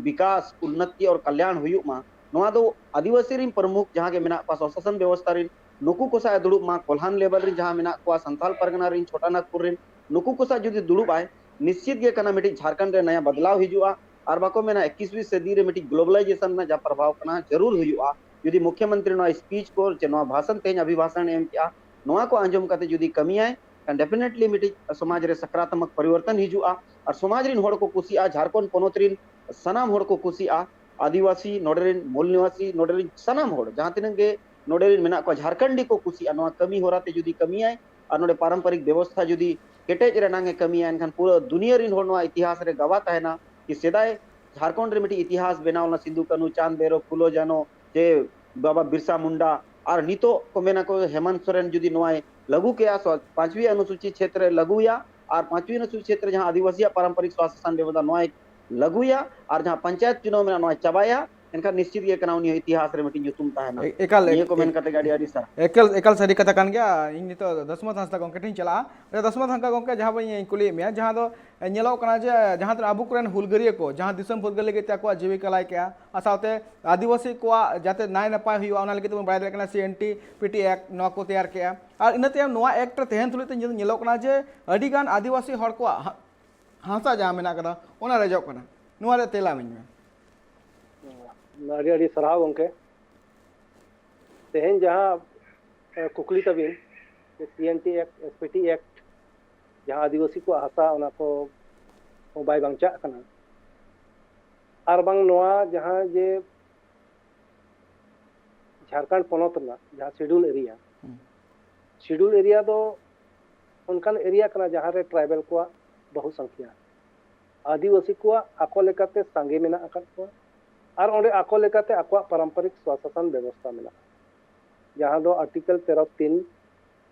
विकास उन्नति और कल्याण हुयुक मा नोआ दो आदिवासी रिन प्रमुख जहां के मेना पा शासन व्यवस्था रिन नुकु को सा दुड़ुब मा कोल्हान लेवल रिन जहां मेना को संथाल परगना रिन छोटा नागपुर रिन नुकु को सा जुदी दुड़ुब आए निश्चित गे कना मिटिज झारखंड रे नया बदलाव हिजुआ और बाको मेना 21वीं सदी रे मिटिज ग्लोबलाइजेशन ना जा प्रभाव कना जरूर हुयुआ जुदी मुख्यमंत्री नोआ स्पीच को चे नोआ भाषण तेज अभिभाषण एम किया नोआ को आंजम काते जुदी कमी आए डेफिनेटली मिटिज समाज रे सकारात्मक परिवर्तन हिजुआ और समाज रिन होड़ को कुसिया झारखंड पोनोत रिन सनाम होड़ को कुसिया आदिवासी नोडरिन मूल निवासी नोडरिन सनाम होड़ जहां तिनंग गे नोडरिन मेना को झारखंडी को कुसिया नोआ कमी होराते जुदी कमी आए और नोडे पारंपरिक व्यवस्था जुदी केटेज रे नांगे कमी आए एनखान पूरा दुनिया रिन होड़ नोआ इतिहास रे गवा तहना कि सेदाय झारखंड रे मिटी इतिहास बनावना सिंधु कानू चांद बेरो फुलो जानो जे बाबा बिरसा मुंडा और नितो को मेना को हेमंत सोरेन जुदी नोआ लागू किया 5वीं अनुसूचित क्षेत्र लगुया और 5वीं अनुसूचित क्षेत्र जहां आदिवासी पारंपरिक स्वास्थ्य व्यवस्था नोआ लगुया और जहां पंचायत चुनाव में नोआ चबाया इनका निश्चित ये कनाउनी इतिहास रे मिटी जुतुम ताहना एकाल ये को मेन कते गाड़ी आडी सा एकाल सरी कथा कान गया इन नितो दसमा थांसला गोंके ठिन चला रे दसमा थांका गोंके जहां बई कुली में जहां दो नेलो कना जे जहां तर आबु कुरन हुलगरिया को जहां दिसम फुरगल लगे ताको जीविका लाय के आसाते आदिवासी को जाते नाय नपाय हुआ ओना लगे तो बाय कना सीएनटी पीटी एक्ट नो को तैयार के और इनते नोआ एक्ट तेहन तुलिते नेलो कना जे अडी गान आदिवासी हड़ को हासा जहां मेना कदा ओना रेजो कना नोआ रे तेला में अड़ी अड़ी सराह गंके तेहन जहाँ कुकली तबिन सीएनटी एक्ट एसपीटी एक्ट जहाँ आदिवासी को हासा ओना को बाय बांचा कना आर बांग नोआ जहाँ जे झारखंड पोनोत ना जहाँ शेड्यूल एरिया दो उनकान एरिया कना जहाँ रे ट्राइबल को बहुसंख्या आदिवासी को आको लेकाते सांगे मेना अकत को और ओंडे आको लेकाते आको पारंपरिक स्वास्थ्य व्यवस्था मेना जहाँ दो आर्टिकल 13(3)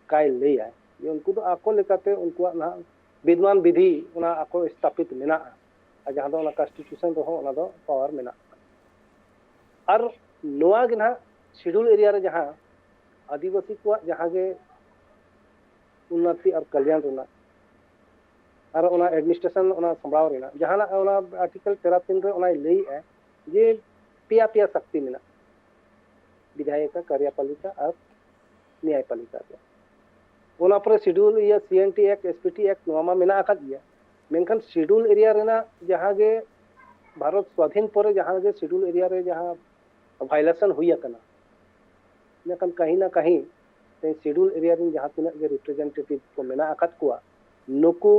काय ले आए ये उनको तो आको लेकाते उनको ना विद्वान विधि उना आको स्थापित मेना जहाँ दो ना कॉन्स्टिट्यूशन रहो उना दो पावर मेना और नोआ गे ना शेड्यूल एरिया रे जहाँ आदिवासी को जहाँ गे उन्नति और कल्याण रेना और उना एडमिनिस्ट्रेशन उना संभाव रेना जहाँ ना उना आर्टिकल 13(3) रे उना ले है ये पिया पिया शक्ति मेना विधायक कार्यपालिका और न्यायपालिका ओना पर शेड्यूल या सीएनटी एक्ट एसपीटी एक्ट नोमा मेना आका दिया मेनखान शेड्यूल एरिया रेना जहाँ गे भारत स्वाधीन पर जहाँ गे शेड्यूल एरिया रे जहाँ वायलेशन हुई कना मेनखान कहीं ना कहीं शेड्यूल एरिया रे जहाँ तीना गे रिप्रेजेंटेटिव को मेना आकात को नुकु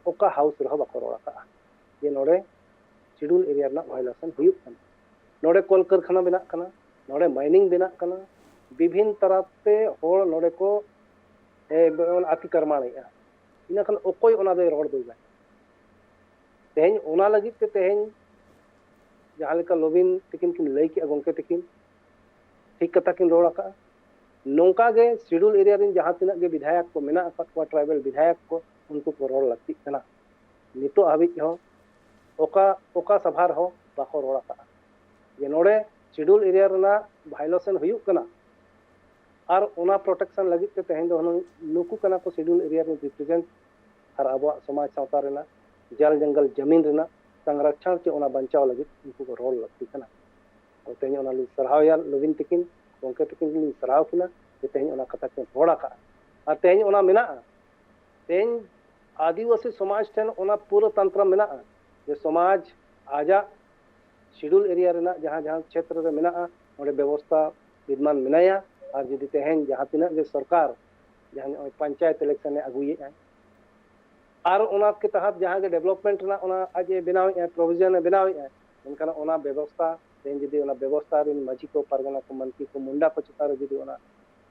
ओका हाउस रह बाको रोड़ा ये नोड़े शेड्यूल एरिया रे वायलेशन हुयुक कना नोड़े कल कारखाना बना कना नोड़े माइनिंग बना कना विभिन्न तरह ते होड़ नोड़े को अतिक्रमणेगा इनाखान ओकोय ओना दे रोड दोगा तेहन ओना लगी ते तेहन जहाँ लेका लोबिन तकिन किन लई के गोंके तकिन ठीक कथा किन रोड़ा का नौका गे शेड्यूल एरिया रिन जहाँ तिना गे विधायक को मेना को ट्राइबल विधायक को उनको को रोड लगती कना नितो हाबी हो ओका सभा रहो बाको रोड़ा का ये नोड़े शेड्यूल एरिया रेना वायलेशन हुयुक कना और ओना प्रोटेक्शन लगी ते तेहन दो नुकु कना को शेड्यूल एरिया रे रिप्रेजेंट और अब समाज सावता रेना जल जंगल जमीन रेना संरक्षण के ओना बचाव लगी उनको को रोल लगती कना और तेहन ओना लि सराव या लोबिन तकिन गोंके तकिन लि सराव किना ते तेहन ओना कथा के रोड़ा का और तेहन ओना मेना तेहन आदिवासी समाज ठेन ओना पूरा तंत्र मेना जे समाज आजा शेड्यूल एरिया रेना जहाँ जहाँ क्षेत्र रे मेना ओंडे व्यवस्था विद्यमान मेनाया और जुदी तेहन जहाँ तीना जे सरकार जहाँ पंचायत इलेक्शन अगुए और ओना के तहत जहाँ के डेवलपमेंट ना ओना आज बनावे प्रोविजन बनावे उनका ओना व्यवस्था तेहन जुदी ओना व्यवस्था रे माझी को परगना को मंत्री को मुंडा को चितार जुदी ओना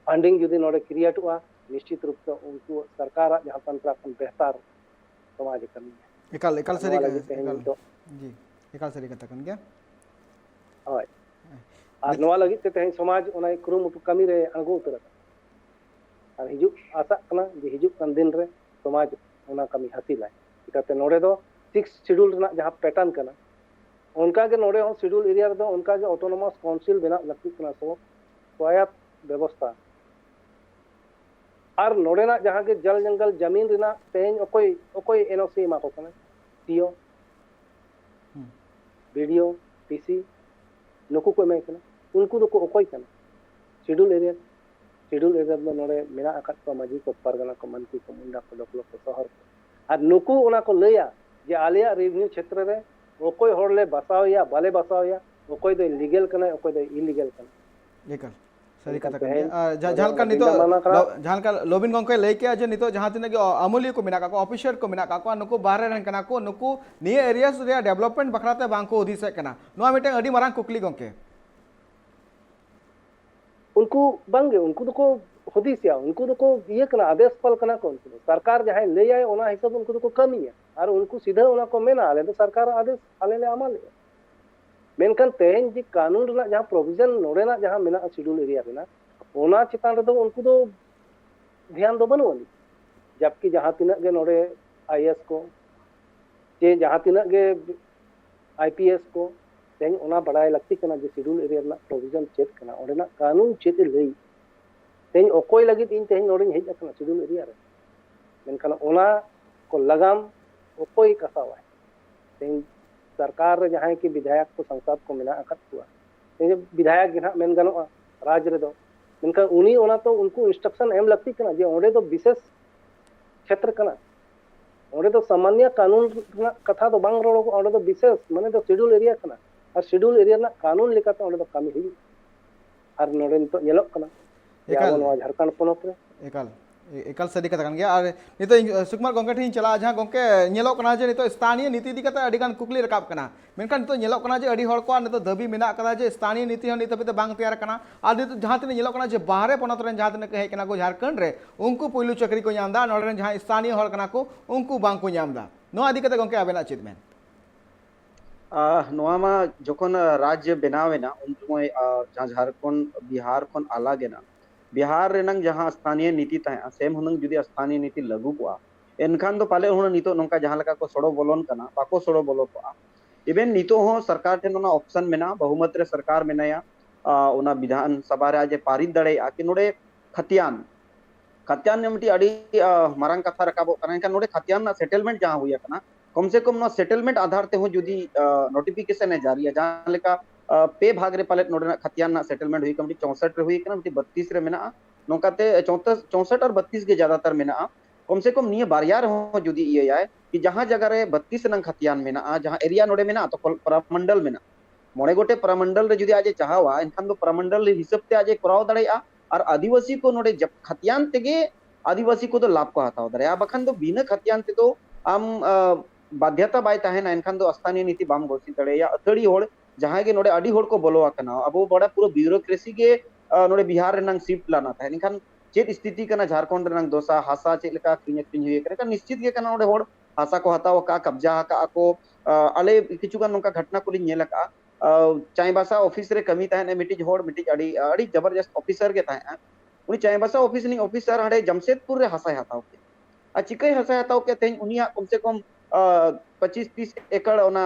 फंडिंग जुदी नोडे क्रिएट हुआ निश्चित रूप से उनको सरकार जहाँ तंत्र बेहतर समाज करनी है एकाल सरी जी एकाल सरी कथा कन गया होय और नवा लगी ते तेहन समाज ओना कुरुमुटु कमी रे अणगो उतर और हिजु आशा कना जे हिजु कान दिन रे समाज ओना कमी हासिलाय चिकाते नोडे दो 6 शेड्यूल रना जहां पैटर्न कना उनका के नोडे हो शेड्यूल एरिया रे दो उनका के ऑटोनोमस काउंसिल बना लगती कना सो स्वायत्त व्यवस्था और नोडे ना जहां के जल जंगल जमीन रना तेहन ओकोई एनओसी मा को कना टीओ वीडियो टीसी नुकु को में कना उनको दो को ओकोई कना शेड्यूल एरिया में नोडे मेना अकत को माजी को परगना को मंत्री को मुंडा को लोकलो को शहर और नुकु ओना को लया जे आलिया रेवेन्यू क्षेत्र रे ओकोई होरले बसाव या बाले बसाव या ओकोई दो लीगल कना ओकोई दो इलीगल कना एकल सरी कथा kan ᱡᱟᱦᱟᱸ ᱱᱤᱛᱚᱜ ᱡᱟᱦᱟᱸ ᱞᱚᱵᱤᱱ ᱜᱚᱝᱠᱮ ᱞᱟᱹᱭ ᱠᱮᱜᱼᱟ ᱡᱮ ᱱᱤᱛᱚᱜ ᱡᱟᱦᱟᱸ ᱛᱤᱱᱟᱹᱜ ᱜᱮ ᱟᱢᱩᱞᱤᱭᱟᱹ ᱠᱚ ᱢᱮᱱᱟᱜ ᱠᱟᱜ ᱠᱚᱣᱟ ᱚᱯᱷᱤᱥᱟᱨ ᱠᱚ ᱢᱮᱱᱟᱜ ᱠᱟᱜ ᱠᱚᱣᱟ ᱱᱩᱠᱩ ᱵᱟᱦᱨᱮ ᱨᱮᱱ ᱠᱟᱱᱟ ᱠᱚ ᱱᱩᱠᱩ ᱱᱤᱭᱟᱹ ᱮᱨᱤᱭᱟᱥ ᱨᱮᱭᱟᱜ ᱰᱮᱵᱷᱞᱚᱯᱢᱮᱱᱴ ᱵᱟᱠᱷᱨᱟᱛᱮ ᱵᱟᱝᱠᱚ ᱦᱩᱫᱤᱥᱮᱫ ᱠᱟᱱᱟ ᱱᱚᱣᱟ ᱢᱤᱫᱴᱟᱝ ᱟᱹᱰᱤ ᱢᱟᱨᱟᱝ ᱠᱩᱠᱞᱤ ᱜᱚᱝᱠᱮ उनको बंगे उनको तो हुदिसिया उनको तो ये कना आदेश फल कना को उनको सरकार जहां ले आए ओना हिसाब उनको तो कमी है और उनको सीधा ओना को मेना आले तो सरकार आदेश आले ले अमल मेनकन तेहन जी कानून रना जहां प्रोविजन नोडे ना जहां मेना शेड्यूल एरिया रेना ओना चितान रे उनको तो ध्यान दो बनोली जबकि जहां तिना गे नोडे आईएएस को जे जहां तिना गे आईपीएस को तेहन ओना बड़ाई लगती कना जे शेड्यूल एरिया रना प्रोविजन चेक कना ओडेना कानून चेक लई तेहन ओकोई लगी इन तेहन नोडे हेज कना शेड्यूल एरिया रे मेनकन ओना को लगाम ओकोई कसावा तेहन सरकार रे जहां की विधायक को संसद को मेना अकत हुआ तेहन विधायक गिना मेन गनो राज्य रे दो मेनकन उनी ओना तो उनको इंस्ट्रक्शन एम लगती कना जे ओडे तो विशेष क्षेत्र कना ओडे तो सामान्य कानून कथा तो बांग रोड ओडे तो विशेष माने तो शेड्यूल एरिया कना और शेड्यूल एरिया ना कानून लेकाते ओडे तो कमी हुई और नोडे तो येलोक कना एकाल नवा झारखंड पोनोत रे एकाल सदी कथा kan gया और नितो सुकुमार गंगे ठिन चला जहां गंगे ñelok kana je नितो स्थानीय नीति दी कता अडी गान कुकली रकाब कना मेनखान नितो ñelok kana je अडी हड़ को नितो दाबी मेना कदा जे स्थानीय नीति हन नितो बांग तैयार कना और नितो जहां तिन ñelok kana जे बाहरे पोनत रेन जहां तिन कहे कना को झारखंड रे उनको पहिलु चक्री को ñamदा नोडे रेन जहां स्थानीय हड़ कना को उनको बांग को ñamदा नो आदि कते गंगे आबेना चित मेन नोआ मा जोखन राज्य बनावेना उन समय जहां झारखंड बिहार खन आलागेना बिहार रेनंग जहां स्थानीय नीति तहे सेम हुनंग जुदी स्थानीय नीति लागू को एनखान तो पाले हुन नितो नंका जहां लका को सड़ो बोलन कना बाको सड़ो बोलो को इवेन नितो हो सरकार ठेन ओना ऑप्शन मेना बहुमत रे सरकार मेनाया ओना विधान सभा रे आज पारित दड़े आ कि नोडे खतियान ने मिटी अडी मारंग कथा रकाबो कना एनखान नोडे खतियान ना सेटलमेंट जहां हुया कना कम से कम नो सेटलमेंट आधार ते हो जुदी नोटिफिकेशन है जारी है जहां लेका पे भाग रे पाले नोडे खतियान ना सेटलमेंट हुई कमटी 64 रे हुई कना मिटी 32 रे मेना नोकाते 64 और 32 के ज्यादातर मेना कम से कम निये बारियार हो जुदी ये आए कि जहां जगह रे 32 नंग खतियान मेना जहां एरिया नोडे मेना तो प्रमंडल मेना मोड़े गोटे प्रमंडल रे जुदी आज चाहवा एनखान दो प्रमंडल हिसाब ते आज कराव दड़ेया और आदिवासी को नोडे जब खतियान तेगे आदिवासी को तो लाभ को हताव दड़ेया बखन दो बिना खतियान ते तो आम बाध्यता बाय ताहेना एनखान दो स्थानीय नीति बाम घोषित दड़ेया अथड़ी होड़ जहां के नोडे अडी होड़ को बोलोवा कना अब बड़ा पूरा ब्यूरोक्रेसी के नोडे बिहार रेनंग शिफ्ट लाना था एनखान चेत स्थिति कना झारखंड रेनंग दोसा हासा चेत लेका किन हुई करे निश्चित के कना नोडे होड़ हासा को हताव का कब्जा का को अले किचुगान नोका घटना को नेल का चाइबासा ऑफिस रे कमी ताहे मिटिज होड़ मिटिज अडी जबरदस्त ऑफिसर के ताहे उनी चाइबासा ऑफिस नहीं ऑफिसर हडे जमशेदपुर रे हासा हताव के चिकई हासा हताव के तेन उनिया कम से कम 25-30 एकड़ ओना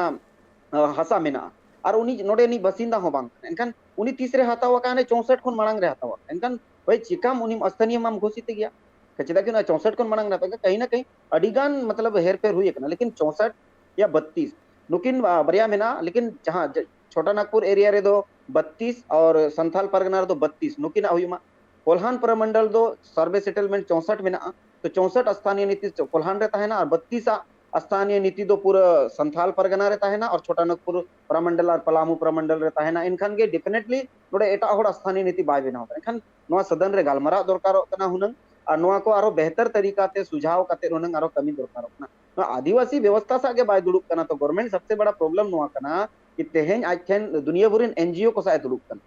हासा मेना और उनी नोडे नी बसिंदा हो बांग एनखान उनी तीसरे हतावा काने 64 खन मांग रे हतावा एनखान भाई चिकाम उनी स्थानीय माम घोषित गया कचदा कि 64 खन मांग रे कहीं ना कहीं अडिगान मतलब हेरफेर हुई कना लेकिन 64 या 32 नुकिन बरिया मेना लेकिन जहां छोटा नागपुर एरिया रे दो 32 और संथाल परगना रे दो 32 नुकिन हुईमा कोल्हान प्रमंडल दो सर्वे सेटलमेंट 64 मेना तो 64 स्थानीय नीति कोल्हान रे ताहेना और 32 स्थानीय नीति दो पूरा संथाल परगना रहता है ना और छोटा नागपुर प्रमंडल और पलामू प्रमंडल रहता है ना इनखान के डेफिनेटली नोडे एटा होड़ स्थानीय नीति बाय बेना होता इनखान नोआ सदन रे गालमरा दरकार कना हुनंग और नोआ को आरो बेहतर तरीका ते सुझाव काते हुनंग आरो कमी दरकार कना नोआ आदिवासी व्यवस्था सागे बाय दुडुक कना तो गवर्नमेंट सबसे बड़ा प्रॉब्लम नोआ कना कि तेहेन आखेन दुनिया भरिन एनजीओ को साय दुडुक कना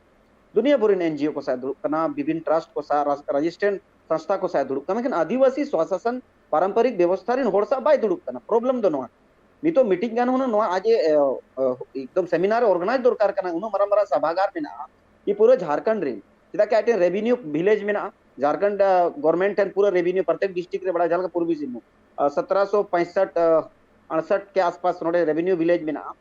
दुनिया भरिन एनजीओ को साय दुडुक कना विभिन्न ट्रस्ट को सा रजिस्ट्रेशन संस्था को साय दुडुक कना लेकिन आदिवासी स्वशासन पारंपरिक व्यवस्था रे होड़ सा बाय दुडुक कना प्रॉब्लम दो नोआ नितो मीटिंग गान होना नोआ आज एकदम सेमिनार ऑर्गेनाइज दरकार कना उनो मरा सभागार मेना कि पूरा झारखंड रे चेदा के आटे रेवेन्यू विलेज में ना झारखंड गवर्नमेंट एंड पूरा रेवेन्यू प्रत्येक डिस्ट्रिक्ट रे बड़ा झाल का पूर्वी सिंहभूम 1765 68 के आसपास नोडे रेवेन्यू विलेज में ना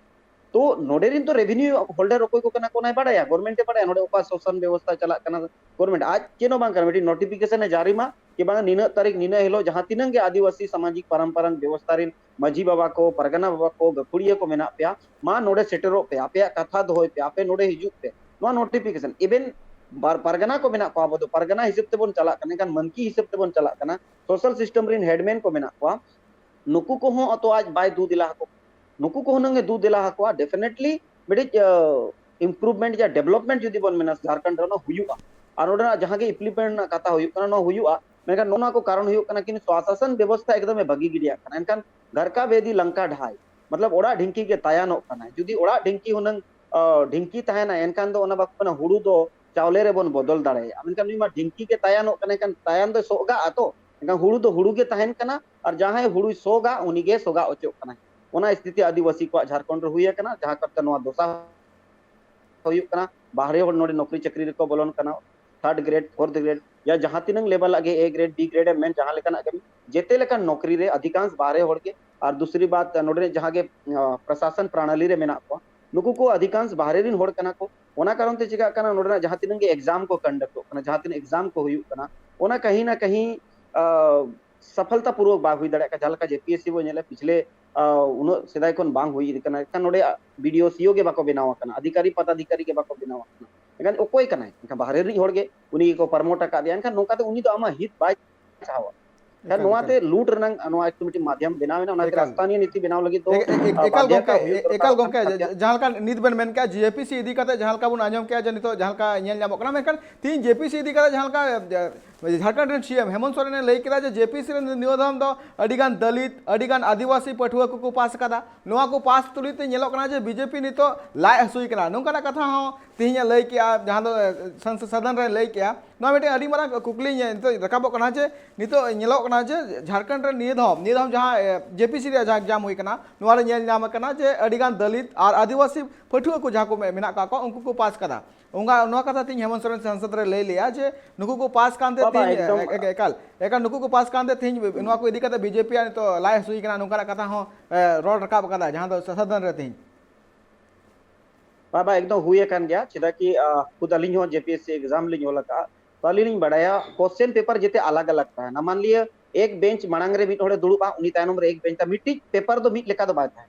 तो नोडे रिन तो रेवेन्यू होल्डर कोई को कना कोना बड़ाया गवर्नमेंट बड़ाया नोडे ओका शोषण व्यवस्था चला कना गवर्नमेंट आज चेनो बांग कर बेटी नोटिफिकेशन जारी मा कि बांग निना तारीख निना हेलो जहां तिनंग के आदिवासी सामाजिक परंपरा व्यवस्था रिन मजी बाबा को परगना बाबा को गखुड़िया को मेना पे मा नोडे सेटरो पे आपे कथा दो पे आपे नोडे हिजुक पे नो नोटिफिकेशन इवन परगना को मेना को आबो परगना हिसाब ते बोन चला कने kan मनकी हिसाब ते बोन चला कना सोशल सिस्टम रिन हेडमैन को मेना को नुकु को हो तो आज बाय दू दिला को नुकु को नंगे दू दिला को डेफिनेटली बेडी इम्प्रूवमेंट या डेवलपमेंट जुदी बोन मेना झारखंड रो हुयुआ और ओडा जहां के इम्प्लीमेंट कथा हुयु कना नो हुयुआ मेका नोना को कारण हुयु कना कि स्वाशासन व्यवस्था एकदम बगी गिडिया कना एनकान घर का बेदी लंका ढाई मतलब ओडा ढिंकी के तायानो कना जुदी ओडा ढिंकी हुनंग ढिंकी ताहेना एनकान दो ओना बाकना हुडू दो चावले रे बोन बदल दाड़े एनकान नी मा ढिंकी के तायानो कना एनकान तायान दो सोगा आतो एनकान हुडू दो हुडू के ताहेन कना और जहां हुडू सोगा उनी गे सोगा ओचो कना ओना स्थिति आदिवासी को झारखंड रे हुया कना जहां करता नोआ दोसा हुयु कना बाहरे होड़ नोडे नौकरी चाकरी रे को बोलन कना 3rd ग्रेड 4th ग्रेड या जहां तिनंग लेवल आगे ए ग्रेड बी ग्रेड मेन जहां लेकना जेते लेकन नौकरी रे अधिकांश बाहरे होड़ के और दूसरी बात नोडे जहां के प्रशासन प्रणाली रे मेना को नुकु को अधिकांश बाहरे रिन होड़ कना को ओना कारण ते चिका कना नोडे जहां तिनंग एग्जाम को कंडक्ट कना जहां तिन एग्जाम को हुयु कना ओना कहीं ना कहीं सफलता पूर्वक बाग हुई दड़ा का जहां का जेपीएससी वो नेले पिछले उनो सेदाय कोन बांग हुई कना का नोडे वीडियो सीओ के बाको बनावा कना अधिकारी पदाधिकारी के बाको बनावा कना एकान ओकोय कना एका बाहरे रि होड़ गे उनी को प्रमोट का दिया एनका नोका ते उनी तो आमा हित bye चाहवा kan noa te loot renang noa activity माध्यम बनावे ना ओना स्थानीय नीति बनाव लगी तो एकल गomke जहां का नीत बन मेन का जेपीसी इदी कते जहां का बुन आजम के जनि तो जहां का नेल नामो कना मेकन तीन जेपीसी इदी कते जहां का झारखंड रे सीएम हेमंत सोरेन ने लई केदा जे जेपीसी रे नियोधन दो अडिगान दलित अडिगान आदिवासी पठुआ को पास कदा नोआ को पास तुलिते नेलो कना जे बीजेपी नितो लाय हसुई कना नोंका कथा हो तीन लई के जहां दो संसद सदन रे लई के नोआ बेटे अडी मारा कुकली नितो रकाबो कना जे नितो नेलो कना जे झारखंड रे निधम जहां जेपीसी रे जहां एग्जाम हुई कना नोआ रे नेल नाम कना जे अडिगान दलित और आदिवासी पठुआ को जहां को मेना का उनको को पास कदा उंगा नोआ कथा तीन हेमंत सोरेन संसद रे लई लिया जे नुकु को पास कांते तीन एकल नुकु को पास कांते तीन नोआ को इदी कते बीजेपी आनी तो लाय हसुई कना नोंका कथा हो रोड रकाब कदा जहां दो सदन रे तीन बाबा एकदम हुए कान गया चेदा कि खुद अलिंग हो जेपीएससी एग्जाम लिंग होला का तो अलिंग बढ़ाया क्वेश्चन पेपर जेते अलग अलग था ना मान लिए एक बेंच मांग रे मिट होड़े दुड़ुबा उनी तायनम रे एक बेंच ता मिट्टी पेपर दो मिट लेका दो बात है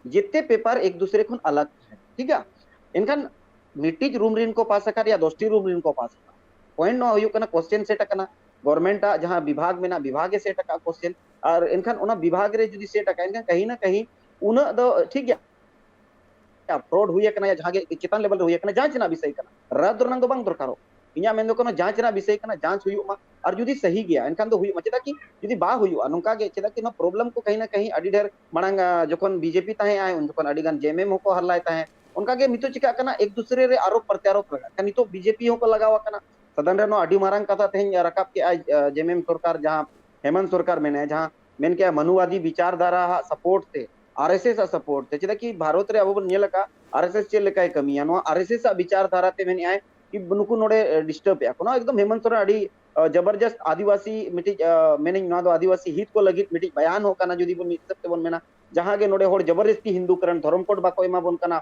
जेते पेपर एक दूसरे खन अलग है ठीक है इनकन मिट्टी रूम रिन को पास कर या दोस्ती रूम रिन को पास कर पॉइंट न होयु कना क्वेश्चन सेट कना गवर्नमेंट जहां विभाग में ना विभाग सेट का क्वेश्चन और इनकन ओना विभाग रे जदी सेट का इनकन कहीं ना कहीं उना दो ठीक है फ्रॉड हुई कना या जहां के चितान लेवल हुई कना जांच ना विषय कना रद रंग दो बांग दरकारो इन्या मेन दो कना जांच ना विषय कना जांच हुई मा और जुदी सही गया इनकान दो हुई मचदा कि जुदी बा हुई अनुका के चदा कि ना प्रॉब्लम को कहीं ना कहीं अडी ढेर मांग जखन बीजेपी ताहे आए उन जखन अडी गान जेएमएम को हरलाय ताहे उनका के मितो चिका कना एक दूसरे रे आरोप प्रत्यारोप लगा कनी तो बीजेपी को लगावा कना सदन रे नो अडी मारंग कथा तेन रकाब के आज जेएमएम सरकार जहां हेमंत सरकार में जहां मेन के मनुवादी विचारधारा सपोर्ट थे आरएसएस सपोर्ट थे चदा कि भारत रे अब नेलका आरएसएस चे लेकाय कमी नो आरएसएस विचारधारा ते मेन आए कि नुकु नोडे डिस्टर्ब या कोनो एकदम हेमंत सोरेन अडी जबरदस्त आदिवासी मिटी मेन ना दो आदिवासी हित को लगित मिटी बयान हो कना जदी बन मितते बन मेना जहां के नोडे होड़ जबरदस्ती हिंदूकरण धर्मकोड बाको एमा बन कना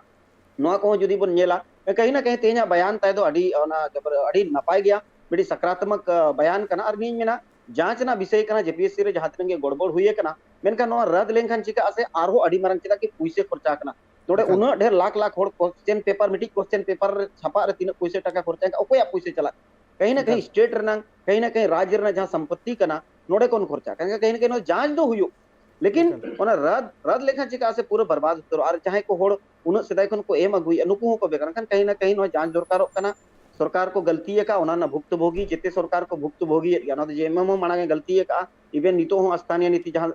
नोआ को जुदी बन नेला कहीं ना कहीं तेना बयान ताय दो अडी ओना जबर अडी नपाय गया मिटी सकारात्मक बयान कना और नी मेना जांच ना विषय कना जेपीएससी रे जहां तंगे गड़बड़ हुई कना मेनका नो रद लेनखान चिका से आरो अडी मारंग चिका कि पैसे खर्चा कना तोड़े उना ढेर लाख लाख होड़ क्वेश्चन पेपर मिटी क्वेश्चन पेपर छापा रे तीन पैसे टका खर्चा का ओकोया पैसे चला कहीं ना कहीं स्टेट रना कहीं ना कहीं राज्य रना जहां संपत्ति कना नोडे कोन खर्चा कहीं ना कहीं जांच दो हुयो लेकिन ओना रद लेखा चिका से पूरा बर्बाद उतरो और चाहे को होड़ उन सदाय खन को एम अगुई अनुकु को बेकर कहीं ना कहीं नो जांच दरकार कना सरकार को गलती है का ओना ना भुक्तभोगी जेते सरकार को भुक्तभोगी या ना जेएमएम मांगे गलती है का इवन नितो हो स्थानीय नीति जहां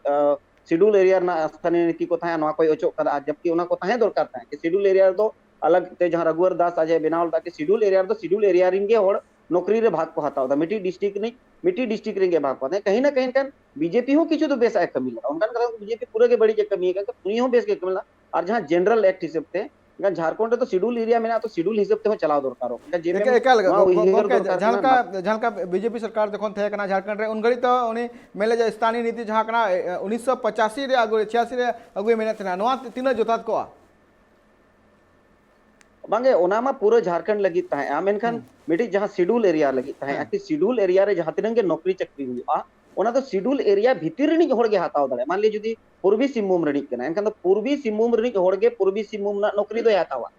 शेड्यूल एरिया ना स्थानीय नीति को था ना कोई ओचो करा जबकि ओना को था दरकार था कि शेड्यूल एरिया दो अलग ते जहां रघुवर दास अजय बनावल था कि शेड्यूल एरिया रिंगे होड़ नौकरी रे भाग को हताव था मिट्टी डिस्ट्रिक्ट रिंगे भाग को कहीं ना कहीं कन बीजेपी हो किछु तो बेस कमी लगा उनका बीजेपी पूरे के बड़ी जे कमी है कि पुनी हो बेस के कमी और जहां जनरल एक्ट हिसाब से इनका झारखंड रे तो शेड्यूल एरिया में तो शेड्यूल हिसाब ते चलाव दरकारो एकाल जहां का बीजेपी सरकार जखन थे कना झारखंड रे उन घड़ी तो उनी मेले जे स्थानीय नीति जहां कना 1985 रे अगु 86 रे अगु मेने तना नोआ तीन जोतात को बांगे ओना मा पूरा झारखंड लगी ताहे आ मेनखान मिटी जहां शेड्यूल एरिया लगी ताहे कि शेड्यूल एरिया रे जहां तिनंगे नौकरी चाकरी हुआ ओना तो शेड्यूल एरिया भीतर रे होड़गे हताव दाड़े मान ली जुदी पूर्वी सिंहभूम रे कना एनखान तो पूर्वी सिंहभूम रे होड़गे पूर्वी सिंहभूम ना नौकरी दो हतावा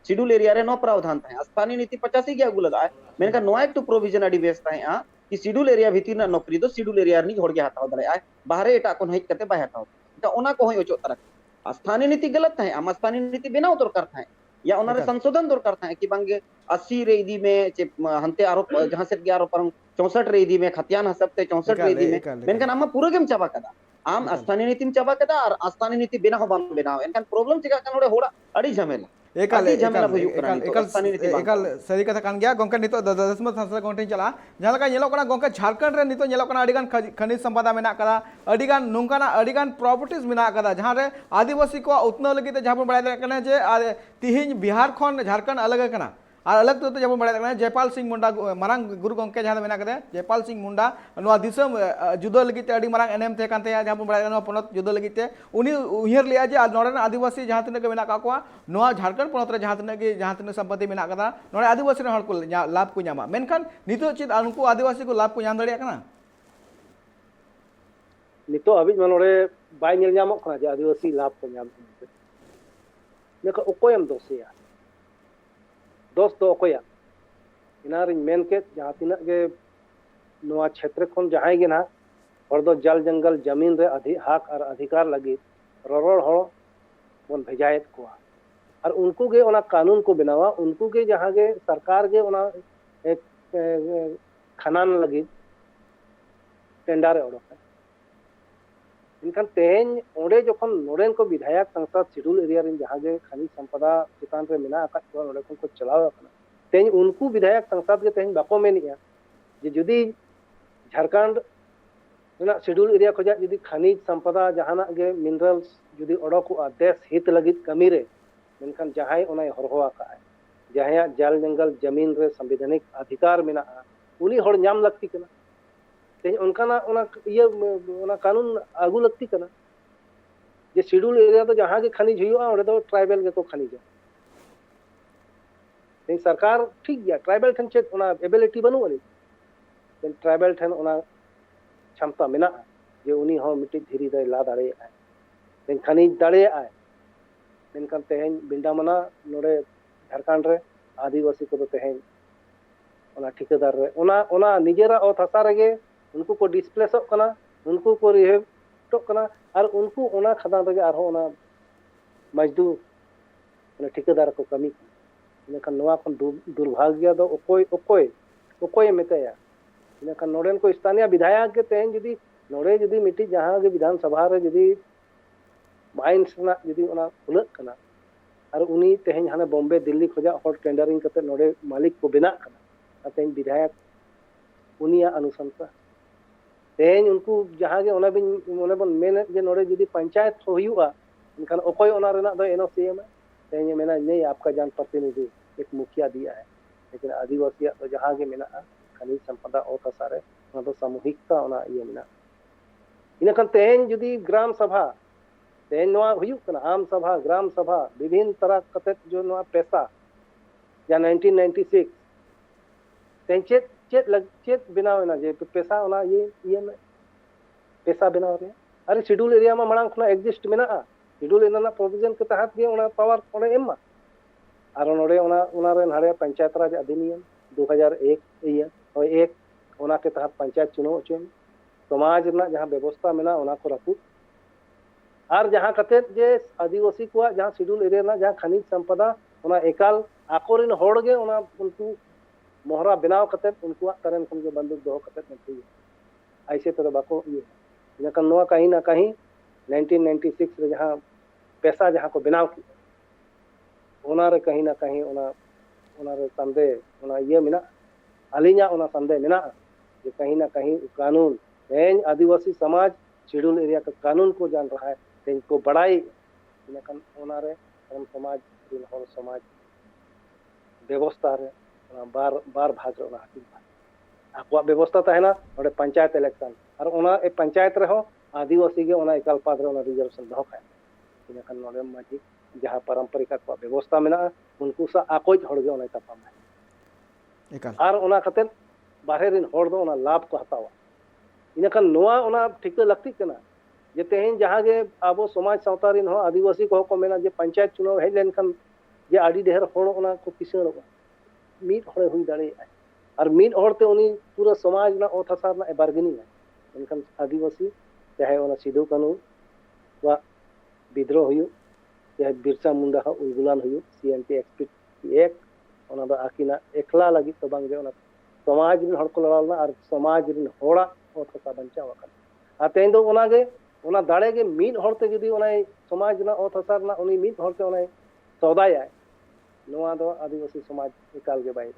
शेड्यूल एरिया रे नो प्रावधान ताहे स्थानीय नीति 85 के अगु लगा मेनखान नो एक तो प्रोविजन अडी बेस ताहे आ कि शेड्यूल एरिया भीतर ना नौकरी दो शेड्यूल एरिया रे होड़गे हताव दाड़े आ बाहरे एटा कोन हेज करते बाय हताव तो ओना को होय ओचो तरह स्थानीय नीति गलत ताहे आम स्थानीय नीति बनाव दरकार ताहे या उन्होंने संशोधन दरकार था कि बांगे 80 रे इदी में हंते आरोप जहां से 11 पर 64 रे इदी में खतियान हसबते 64 रे इदी में मेनखान आम पूरा गेम चाबा कदा आम स्थानीय नीति में चाबा कदा और स्थानीय नीति बिना हो बान बनाव एनखान प्रॉब्लम चिका कन ओडे होड़ा अड़ी झमेला एकाल सही कथा कान गया गोंके नितो दसमत संसद गोंठे चला जहां लगा नेलो कना गोंके झारखंड रे नितो नेलो कना अडिगान खनिज संपदा मेना कदा अडिगान नुंकाना अडिगान प्रॉपर्टीज मेना कदा जहां रे आदिवासी को उतनो लगी ते जहां पर बड़ाय कना जे तिहिन बिहार खन झारखंड अलग कना और अलग तो जब बड़ा कना जयपाल सिंह मुंडा मारांग गुरु गोंके जहां मेना कदे जयपाल सिंह मुंडा नोआ दिसम जुदो लगी ते अडी मारांग एनएम थे कानते जहां पर बड़ा नोआ पनत जुदो लगी ते उनी उहियर लिया जे नोडन आदिवासी जहां तने के मेना का को नोआ झारखंड पनत रे जहां तने संपत्ति मेना कदा नोडे आदिवासी रे हड़ को लाभ को न्यामा मेनखान नितो चित उनको आदिवासी को लाभ को न्याम दड़िया कना नितो अभी नोडे बाय नेल न्यामो कना जे आदिवासी लाभ को न्याम नेको ओकोयम दोसिया दोस्त तो अकोया इनार मेन के जहां तिना के नोआ क्षेत्र खन जहां गे ना हर दो जल जंगल जमीन रे हक और अधिकार लगी ररोड़ हड़ बन भेजायत कोआ और उनको गे ओना कानून को बनावा उनको के जहां गे सरकार गे ओना एक खनन लगी टेंडर ओडोक इनखान तेन ओडे जखन नोडेन को विधायक संसद शेड्यूल एरिया रे जहां गे खनिज संपदा चितान रे मेना आका को नोडे को चलाव कना तेन उनको विधायक संसद के तेन बाको मेनिया जे जुदी झारखंड ना शेड्यूल एरिया खोजा जुदी खनिज संपदा जहाना गे मिनरल्स जुदी ओडोक देश हित लगी कमी रे मेनखान जहां ओना हरहोआ का जहां जल जंगल जमीन रे संवैधानिक अधिकार मेना उनी हड़ नाम लगती कना तेन उनका ये कानून आगू लगती कना जे शेड्यूल एरिया तो जहां के खनिज हुआ ओडे तो ट्राइबल के को खनिज तेन सरकार ठीक गया ट्राइबल ठन चेक ओना एबिलिटी बनु वाली तेन ट्राइबल ठन ओना क्षमता मेना जे उनी हो मिट्टी धीरी दे ला दाड़े आए तेन खनिज दाड़े आए मेनखान तेहन बिंडामना नोडे झारखंड रे आदिवासी को तो तेहन ओना ठिकादार रे ओना निजेरा ओत हसा रे उनको को डिस्प्लेस कना उनको को रिहेब तो कना और उनको ओना खदान रे आरो ओना मजदूर ओना ठिकादार को कमी इनखान नोआ खन दुर्भाग्य दो ओकोय मेतया इनखान नोडेन को स्थानीय विधायक के तेन जदी नोडे जदी मिटी जहां के विधानसभा रे जदी माइंस ना जदी ओना खुलक कना और उनी तेहन हाने बॉम्बे दिल्ली खोजा हॉट टेंडरिंग करते नोडे मालिक को बिना कना तेन विधायक उनिया अनुशंसा तेन उनको जहां के ओना बन मेन जे नोडे जदी पंचायत होयुआ इनखान ओकोय ओना रेना दो एनओसीएम तेन मेना नहीं आपका जान प्रतिनिधि एक मुखिया दिया है लेकिन आदिवासी तो जहां के मेना खनिज संपदा और सारे ओना तो सामूहिकता ओना ये मेना इनखान तेन जदी ग्राम सभा तेन नोआ हुयुक कना आम सभा ग्राम सभा विभिन्न तरह कते जो नोआ पैसा या 1996 तेन चेत बनाव ना जे पैसा ओना ये में पैसा बनाव रे अरे शेड्यूल एरिया में मांग खना एग्जिस्ट मेना शेड्यूल एरिया ना प्रोविजन के तहत गे ओना पावर ओने एम और नोडे ओना रे नारे पंचायत राज अधिनियम 2001 एक ओना के तहत पंचायत चुनाव होचेन समाज ना जहां व्यवस्था मेना ओना को रखू और जहां कते जे आदिवासी को जहां शेड्यूल एरिया ना जहां खनिज संपदा ओना एकाल आकोरिन होड़ गे ओना उनको मोहरा बनाव कते उनको तरन खन के बंदूक दो कते नहीं ऐसे तो बाको ये इनका नोआ कहीं ना कहीं 1996 रे जहां पैसा जहां को बनाव की ओना रे कहीं ना कहीं ओना रे संदेह ओना ये मिना अलिया ओना संदेह मिना जे कहीं ना कहीं कानून एन आदिवासी समाज शेड्यूल एरिया का कानून को जान रहा है इनको बढ़ाई इनका ओना रे समाज दिन हर समाज व्यवस्था रे बार भाग रे हाकिम आकवा व्यवस्था तहना नोडे पंचायत इलेक्शन और ओना ए पंचायत रे हो आदिवासी गे ओना एकाल पाद रे ओना रिजर्वेशन दो खाय इन खान नोडे माजी जहां पारंपरिक आकवा व्यवस्था मेना उनको सा आकोज हड़ गे ओना तपाम एकाल और ओना खातिर बाहरे रिन हड़ दो ओना लाभ को हतावा इन खान नोआ ओना ठिक लगती कना जे तेहन जहां गे आबो समाज सावता रिन हो आदिवासी को मेना जे पंचायत चुनाव हेज लेन खान जे आडी ढेर हड़ ओना को किसणोगा मीट हड़े हुई दाड़े और मीट हड़ते उनी पूरा समाज ना ओथ हसार ना बार्गेनिंग है इनखान आदिवासी चाहे ओना सिधु कानू वा विद्रोह हुई चाहे बिरसा मुंडा हो उलगुलान हुई सीएनटी एक्सपीट एक ओना दो आकिना एकला लगी तो बांगे ओना समाज रिन हड़ को लड़ालना और समाज रिन होड़ा ओथ हसा बंचा वकन आ तेन दो ओना गे ओना दाड़े गे मीट हड़ते जदी ओना समाज ना ओथ हसार ना उनी मीट हड़ते ओना सौदाया नोआ दो आदिवासी समाज एकाल गे बाई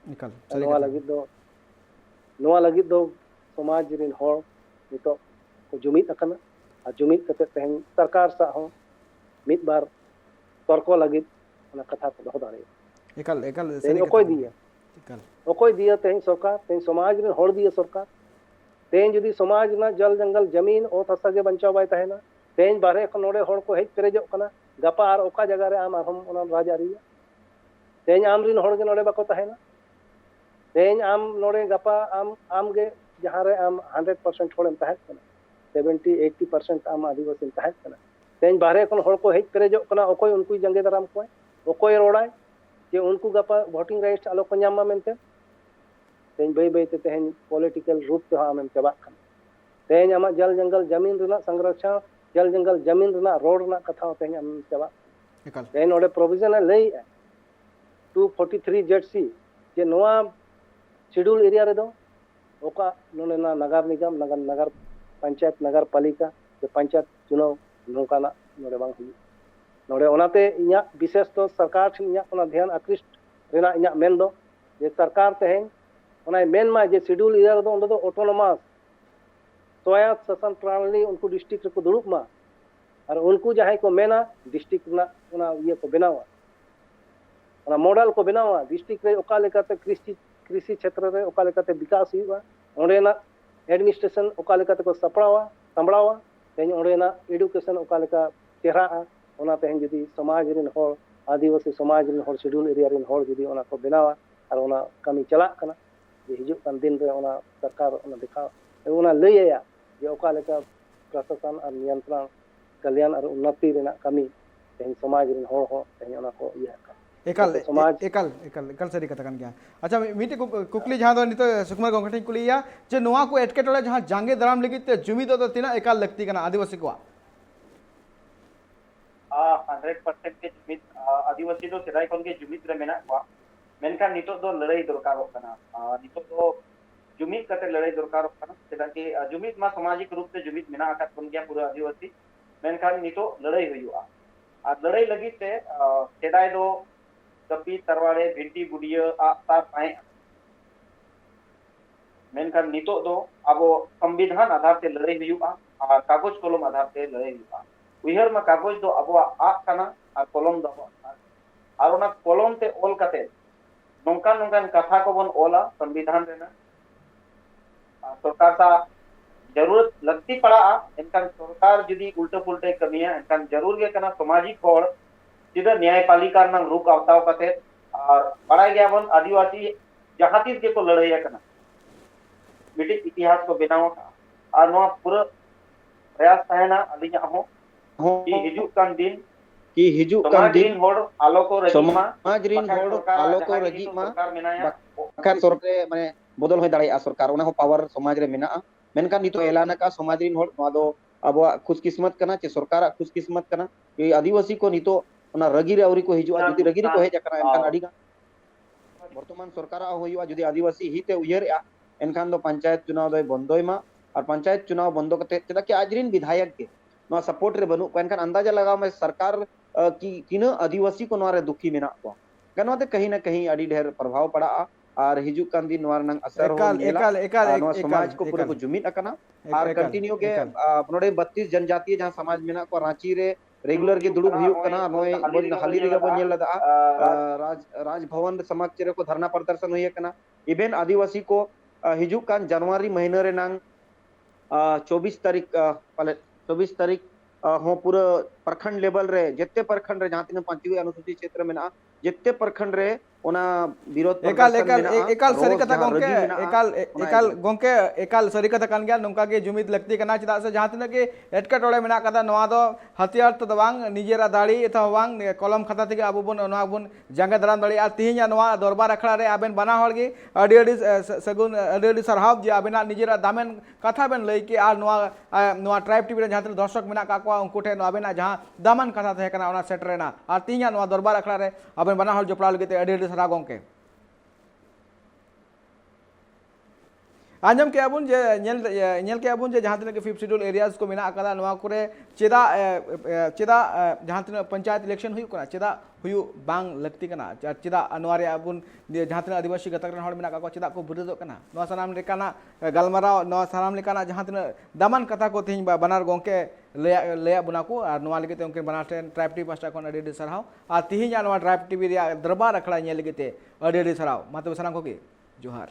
एकाल नोआ लगी दो समाज रिन हड़ नितो को जुमिद अकना आ जुमिद कते तेहन सरकार सा हो मिद बार तर्क लगी ओना कथा को दोह दाड़े एकाल एकाल तेहन ओकोय दिया एकाल ओकोय दिया तेहन सरकार तेहन समाज रिन हड़ दिया सरकार तेहन जदी समाज ना जल जंगल जमीन ओत हसा गे बंचाव बाय तहना तेहन बारे खन नोडे हड़ को हेज पेरेजो कना गपा और ओका जगह रे आम हम ओना राज आरी तेहन आम रिन हड़ गे नोडे बाको तहना तेहन आम नोडे गपा आम गे जहां रे आम 100% हड़म तहत कना 70-80% आम आदिवासी तहत कना तेहन बारे खन हड़ को हेज पेरेजो कना ओकोय उनको जंगे दराम कोय ओकोय रोडाय जे उनको गपा वोटिंग राइट्स आलो को ᱧᱟᱢ मा मेनते तेहन बै बै ते तेहन पॉलिटिकल रूप ते आम चबा खन तेहन आमा जल जंगल जमीन रेना संरक्षण जल जंगल जमीन रेना रोड रेना कथा तेहन आम चबा एकाल तेहन ओडे प्रोविजन है लई 243 जेडसी जे नोआ शेड्यूल एरिया रे दो ओका नोने ना नगर निगम नगर पंचायत नगर पालिका जे पंचायत चुनाव नोकाना नोडे बांग हुई नोडे ओनाते इया विशेष तो सरकार ठिन इया ओना ध्यान आकृष्ट रेना इया मेन दो जे सरकार तेहन ओना मेन मा जे शेड्यूल एरिया रे दो ओंदे दो ऑटोनोमस स्वायत्त शासन प्रणाली उनको डिस्ट्रिक्ट रे को दुड़ुब मा और उनको जहां को मेना डिस्ट्रिक्ट ना ओना ये को बनावा ओना मॉडल को बनावा डिस्ट्रिक्ट रे ओका लेकाते कृषि क्षेत्र रे ओका लेकाते विकास हुआ ओंडेना एडमिनिस्ट्रेशन ओका लेकाते को सपड़ावा संबड़ावा तेन ओंडेना एडुकेशन ओका लेका चेहरा ओना तेहन जदी समाज रिन हड़ आदिवासी समाज रिन हड़ शेड्यूल एरिया रिन हड़ जदी ओना को बनावा और ओना कमी चला कना जे हिजुग कान दिन रे ओना सरकार ओना दिखा ओना लैया जे ओका लेका प्रशासन और नियंत्रण कल्याण और उन्नति रेना कमी तेहन समाज रिन हड़ हो तेहन ओना को इया एकाल समाज एकाल एकाल एकाल सारी कथा कान गया अच्छा मिटे कुकली जहां दो नितो सुकुमार गंगठे कुलिया जे नोआ को एटकेटोले जहां जांगे दराम लगी ते जुमिद दो तिना एकाल लगती कना आदिवासी को 100% के जुमिद आदिवासी दो सेदाय खन के जुमिद रे मेना को मेनखान नितो दो लड़ाई दरकार कना नितो दो जुमिद कते लड़ाई दरकार कना सेदा के जुमिद मा सामाजिक रूप से जुमिद मेना आकात कोन गया पूरा आदिवासी मेनखान नितो लड़ाई हुआ आ लड़ाई लगी ते सेदाय दो कपी तरवाड़े भिंटी बुडिया आता पाए मेनखान नितो दो अब संविधान आधार से लड़ाई हुआ और कागज कलम आधार से लड़ाई हुआ उहर मा कागज दो अब आ कना और कलम दो और ओना कलम ते ओल कते नोंकान नोंकान कथा को बन ओला संविधान रेना सरकार सा जरूरत लगती पड़ा इनकान सरकार जदी उल्टा पुल्टे कमिया इनकान जरूर गे कना सामाजिक हड़ सीधा न्यायपालिका नंग रुक आवताव कते और बड़ा गया बन आदिवासी जहां तीस के को लड़ाई कना मिटिक इतिहास को बनाव और नोआ पूरा प्रयास तहना अलिया हो कि हिजुक कान दिन कि हिजुक कान दिन हड़ आलो को रजीमा समाज रिन हड़ आलो को रजीमा बखान सरकार माने बदल होय दाड़े सरकार ओना हो पावर समाज रे मेना मेनका नितो एलाना का समाज रिन हड़ नोआ दो अब खुशकिस्मत कना चे सरकार खुशकिस्मत कना कि आदिवासी को नितो ओना रगी रे औरी को हिजुआ जदी रगी रे को हेज कना एनखान अडी वर्तमान सरकार होयुआ जदी आदिवासी हिते उयहर एनखान दो पंचायत चुनाव दो बंदोयमा और पंचायत चुनाव बंदो कते चदा कि आजरिन विधायक के नोआ सपोर्ट रे बनु एनखान अंदाजा लगाव में सरकार की किना आदिवासी को नोआ रे दुखी मेना को गनोते कहीं ना कहीं अडी ढेर प्रभाव पड़ा और हिजुक कान दिन नोआ नंग असर हो नोआ समाज को पूरा को जुमिन अकना और कंटिन्यू के नोडे 32 जनजातीय जहां समाज मेना को रांची रे रेगुलर की दुड़ुब हुयुक कना नोय बोन हाली रेगे बोन नेल लदा राजभवन समक्ष रे को धरना प्रदर्शन हुई कना इवेन आदिवासी को हिजुक कान जनवरी महीना रे नांग 24 तारीख पाले 24 तारीख हो पूरा प्रखंड लेवल रे जितने प्रखंड रे जहां तीन पांचवी अनुसूचित क्षेत्र में ना जितने प्रखंड रे ओना विरोध एकाल सरी कथा गोंके एकाल गोंके एकाल सरी कथा कान गया नोंका के जुमिद लगती कना चदा से जहां तिना के एटकाटोड़े मेना कदा नवा दो हथियार तो दवांग निजेरा दाड़ी एथा वांग कलम खाता থেকে আবু বন নয়া বন জাঙ্গা দারাম দাড়ি আর তিহিኛ নয়া দরবার আখড়া রে আবেন বানা হড়গে আডি সগুন আডি সারহাব যে আবেনা নিজেরা দামেন কথা বেন লই के আর নয়া ট্রাইব টিভি রে जहां দর্শক মেনা কাকवा उनको ठे आबेना जहां दामन कथा थे कना ओना सेटरेना और तिहिኛ नवा दरबार अखड़ा रे आबेन बाना हल जोपड़ा लगे अडी सारा गोंके आजम के अबुन जे नेल के अबुन जे जहां तिना के 5th शेड्यूल एरियाज को मेना कदा नवा करे चेदा जहां तिना पंचायत इलेक्शन हुई कना चेदा हुयु बांग लगती कना चेदा अनवारे अबुन जहां तिना आदिवासी गतकरन हड़ मेना का चेदा को विरोध कना नवा सनाम लेकाना गलमराव नवा सनाम लेकाना जहां तिना दामन कथा को तिहिं बनार गोंके ले बुना को और नवा लगे उनके बना ट्राइब टीवी पास्टा को अडी सरहाव और तिहिं नवा ट्राइब टीवी रे दरबार अखड़ा नेल लगे अडी सरहाव माते सनाम को जोहार